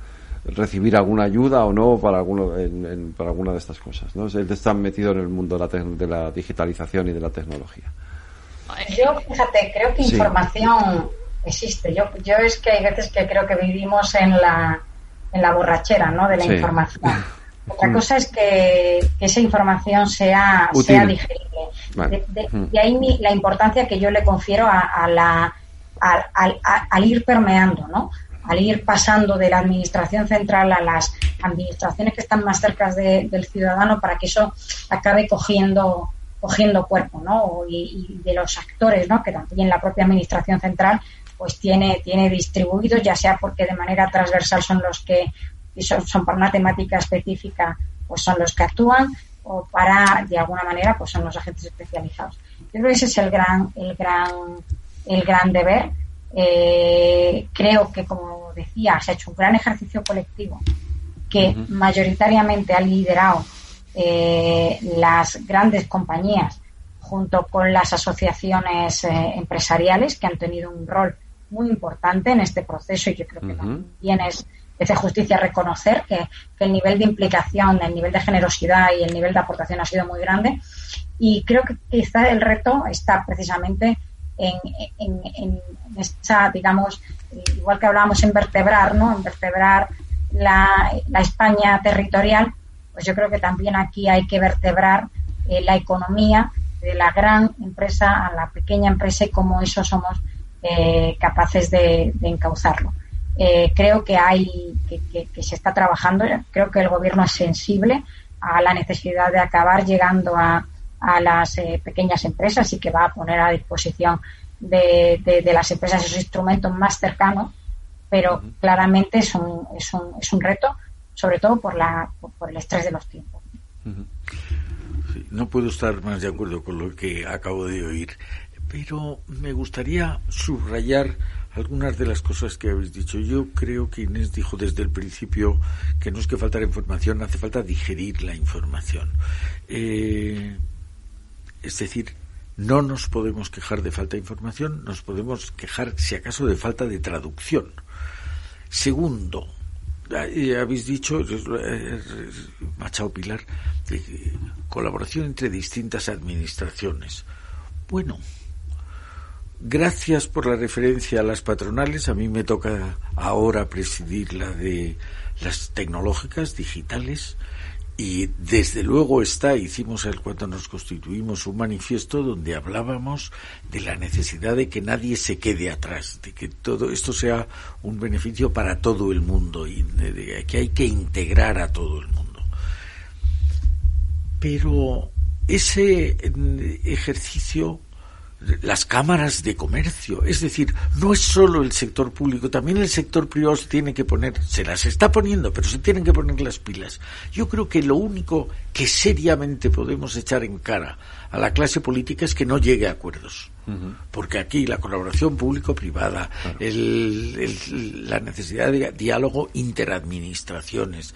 recibir alguna ayuda o no para alguna de estas cosas, ¿no? Él está metido en el mundo de la digitalización y de la tecnología. Yo, fíjate, creo que información existe. Yo es que hay veces que creo que vivimos en la borrachera, ¿no?, de la información. Otra cosa es que esa información sea digerible. Vale. De ahí la importancia que yo le confiero al ir permeando, ¿no?, al ir pasando de la administración central a las administraciones que están más cerca del ciudadano, para que eso acabe cogiendo cuerpo, ¿no?, y de los actores, ¿no?, que también la propia administración central pues tiene distribuidos, ya sea porque de manera transversal son los que son para una temática específica, pues son los que actúan, o para, de alguna manera, pues son los agentes especializados. Yo creo que ese es el gran deber. Creo que, como decía, se ha hecho un gran ejercicio colectivo que mayoritariamente ha liderado las grandes compañías junto con las asociaciones empresariales, que han tenido un rol muy importante en este proceso, y yo creo que también es de justicia reconocer que el nivel de implicación, el nivel de generosidad y el nivel de aportación ha sido muy grande. Y creo que quizá el reto está precisamente en esa, digamos, igual que hablábamos en vertebrar, ¿no?, en vertebrar la España territorial, pues yo creo que también aquí hay que vertebrar la economía, de la gran empresa a la pequeña empresa, y cómo eso somos capaces de encauzarlo. Creo que que se está trabajando. Creo que el gobierno es sensible a la necesidad de acabar llegando a las pequeñas empresas, y que va a poner a disposición de las empresas esos instrumentos más cercanos, pero claramente es un reto, sobre todo por el estrés de los tiempos. Sí, no puedo estar más de acuerdo con lo que acabo de oír, pero me gustaría subrayar algunas de las cosas que habéis dicho. Yo creo que Inés dijo desde el principio que no es que faltara información, hace falta digerir la información. Es decir, no nos podemos quejar de falta de información, nos podemos quejar, si acaso, de falta de traducción. Segundo, habéis dicho, Machado Pilar, colaboración entre distintas administraciones. Bueno, gracias por la referencia a las patronales. A mí me toca ahora presidir la de las tecnológicas, digitales, y desde luego hicimos cuando nos constituimos un manifiesto donde hablábamos de la necesidad de que nadie se quede atrás, de que todo esto sea un beneficio para todo el mundo, y de que hay que integrar a todo el mundo. Pero ese ejercicio las cámaras de comercio. Es decir, no es solo el sector público, también el sector privado se las está poniendo, pero se tienen que poner las pilas. Yo creo que lo único que seriamente podemos echar en cara a la clase política es que no llegue a acuerdos. Porque aquí la colaboración público-privada, la necesidad de diálogo interadministraciones,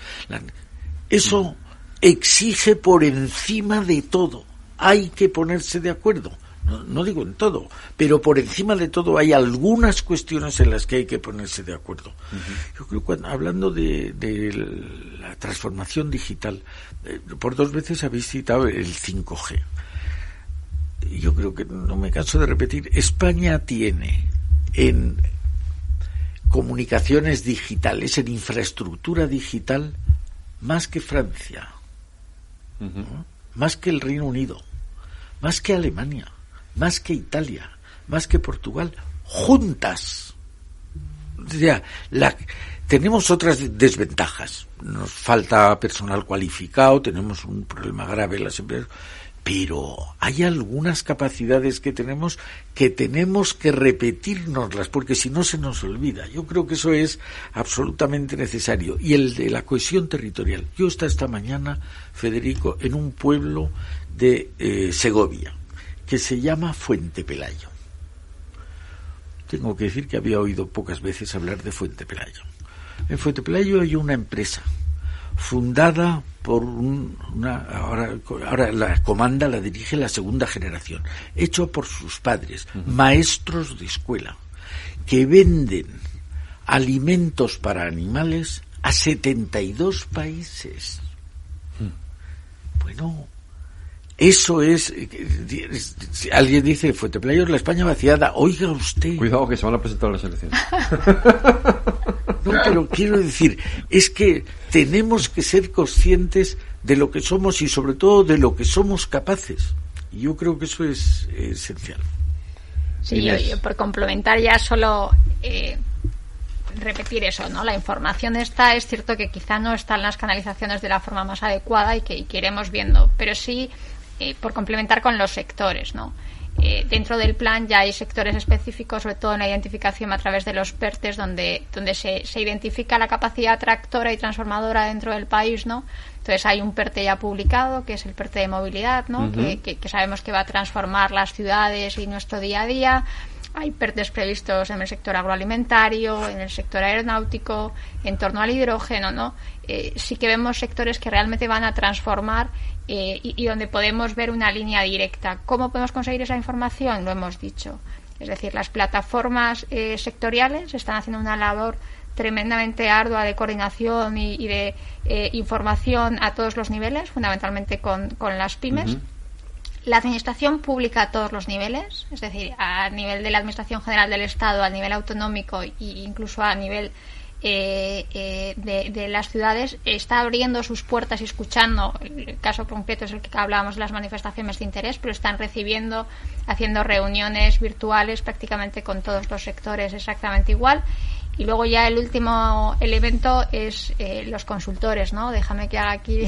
eso exige por encima de todo. Hay que ponerse de acuerdo. No digo en todo, pero por encima de todo hay algunas cuestiones en las que hay que ponerse de acuerdo. Yo creo que hablando de la transformación digital, por 2 veces habéis citado el 5G. Yo creo que no me canso de repetir, España tiene en comunicaciones digitales, en infraestructura digital, más que Francia, ¿no? Más que el Reino Unido, más que Alemania, más que Italia, más que Portugal, juntas. O sea, tenemos otras desventajas. Nos falta personal cualificado, tenemos un problema grave en las empresas, pero hay algunas capacidades que tenemos que repetirnoslas, porque si no se nos olvida. Yo creo que eso es absolutamente necesario. Y el de la cohesión territorial. Yo estaba esta mañana, Federico, en un pueblo de Segovia, que se llama Fuente Pelayo. Tengo que decir que había oído pocas veces hablar de Fuente Pelayo. En Fuente Pelayo hay una empresa fundada por ahora la comanda, la dirige la segunda generación, hecho por sus padres, maestros de escuela, que venden alimentos para animales a 72 países. Bueno, eso es, alguien dice, Fuente Pelayo es la España vaciada. Oiga usted. Cuidado que se van a presentar las elecciones. No, pero quiero decir, es que tenemos que ser conscientes de lo que somos y sobre todo de lo que somos capaces. Y yo creo que eso es esencial. Sí, yo por complementar ya solo repetir eso, ¿no? La información es cierto que quizá no está en las canalizaciones de la forma más adecuada y que iremos viendo, pero sí por complementar con los sectores, ¿no? Dentro del plan ya hay sectores específicos, sobre todo en la identificación a través de los PERTES, donde se identifica la capacidad tractora y transformadora dentro del país, ¿no? Entonces hay un PERTE ya publicado, que es el PERTE de movilidad, ¿no? Que sabemos que va a transformar las ciudades y nuestro día a día. Hay PERTES previstos en el sector agroalimentario, en el sector aeronáutico, en torno al hidrógeno, ¿no? Sí que vemos sectores que realmente van a transformar y donde podemos ver una línea directa. ¿Cómo podemos conseguir esa información? Lo hemos dicho. Es decir, las plataformas sectoriales están haciendo una labor tremendamente ardua de coordinación y de información a todos los niveles, fundamentalmente con las pymes. La administración pública a todos los niveles, es decir, a nivel de la Administración General del Estado, a nivel autonómico e incluso a nivel de las ciudades, está abriendo sus puertas y escuchando. El caso concreto es el que hablábamos de las manifestaciones de interés, pero están recibiendo, haciendo reuniones virtuales prácticamente con todos los sectores exactamente igual. Y luego ya el último elemento es los consultores, ¿no? Déjame que haga aquí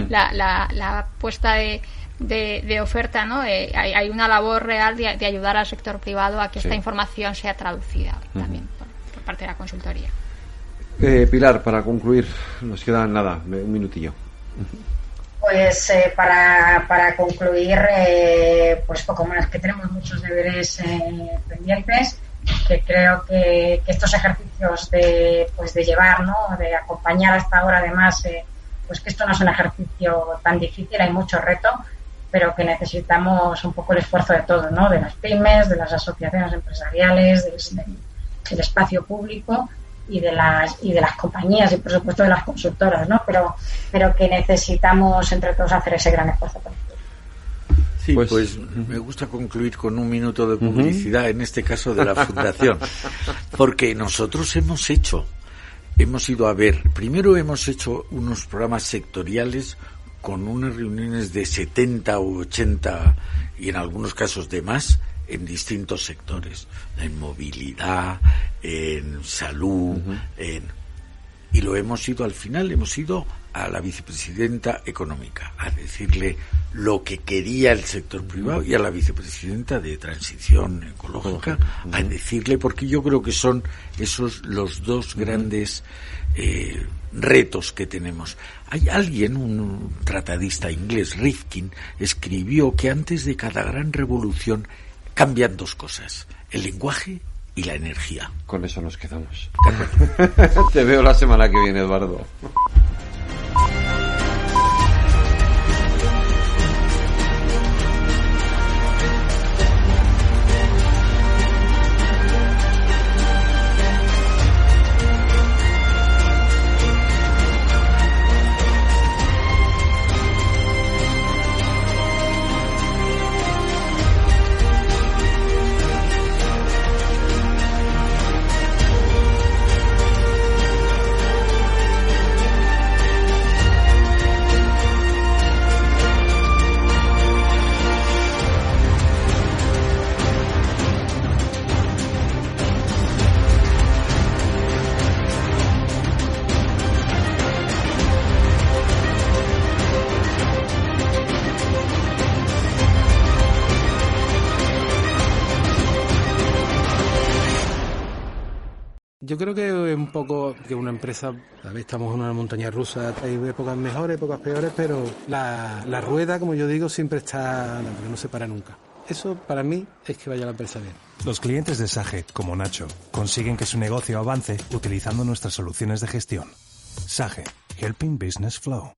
la puesta de oferta, ¿no? Hay una labor real de ayudar al sector privado a que esta información sea traducida también por parte de la consultoría. Pilar, para concluir, nos queda nada, un minutillo. Pues para concluir, pues poco más, que tenemos muchos deberes pendientes, que creo que estos ejercicios de llevar, ¿no? De acompañar hasta ahora, además, pues que esto no es un ejercicio tan difícil, hay mucho reto, pero que necesitamos un poco el esfuerzo de todos, ¿no? De las pymes, de las asociaciones empresariales, del espacio público y de las compañías y por supuesto de las consultoras, ¿no? Pero que necesitamos entre todos hacer ese gran esfuerzo. Sí, pues me gusta concluir con un minuto de publicidad, en este caso de la Fundación, porque nosotros hemos ido a ver, primero hemos hecho unos programas sectoriales con unas reuniones de 70 u 80 y en algunos casos de más en distintos sectores, en movilidad, en salud, Y lo hemos ido al final, hemos ido a la vicepresidenta económica a decirle lo que quería el sector privado y a la vicepresidenta de transición ecológica a decirle, porque yo creo que son esos los dos grandes retos que tenemos. Hay alguien, un tratadista inglés, Rifkin, escribió que antes de cada gran revolución cambian dos cosas: el lenguaje y la energía. Con eso nos quedamos. Te veo la semana que viene, Eduardo. Yo creo que un poco que una empresa, a ver, estamos en una montaña rusa, hay épocas mejores, épocas peores, pero la rueda, como yo digo, siempre está, no se para nunca. Eso para mí es que vaya la empresa bien. Los clientes de Sage, como Nacho, consiguen que su negocio avance utilizando nuestras soluciones de gestión. Sage, Helping Business Flow.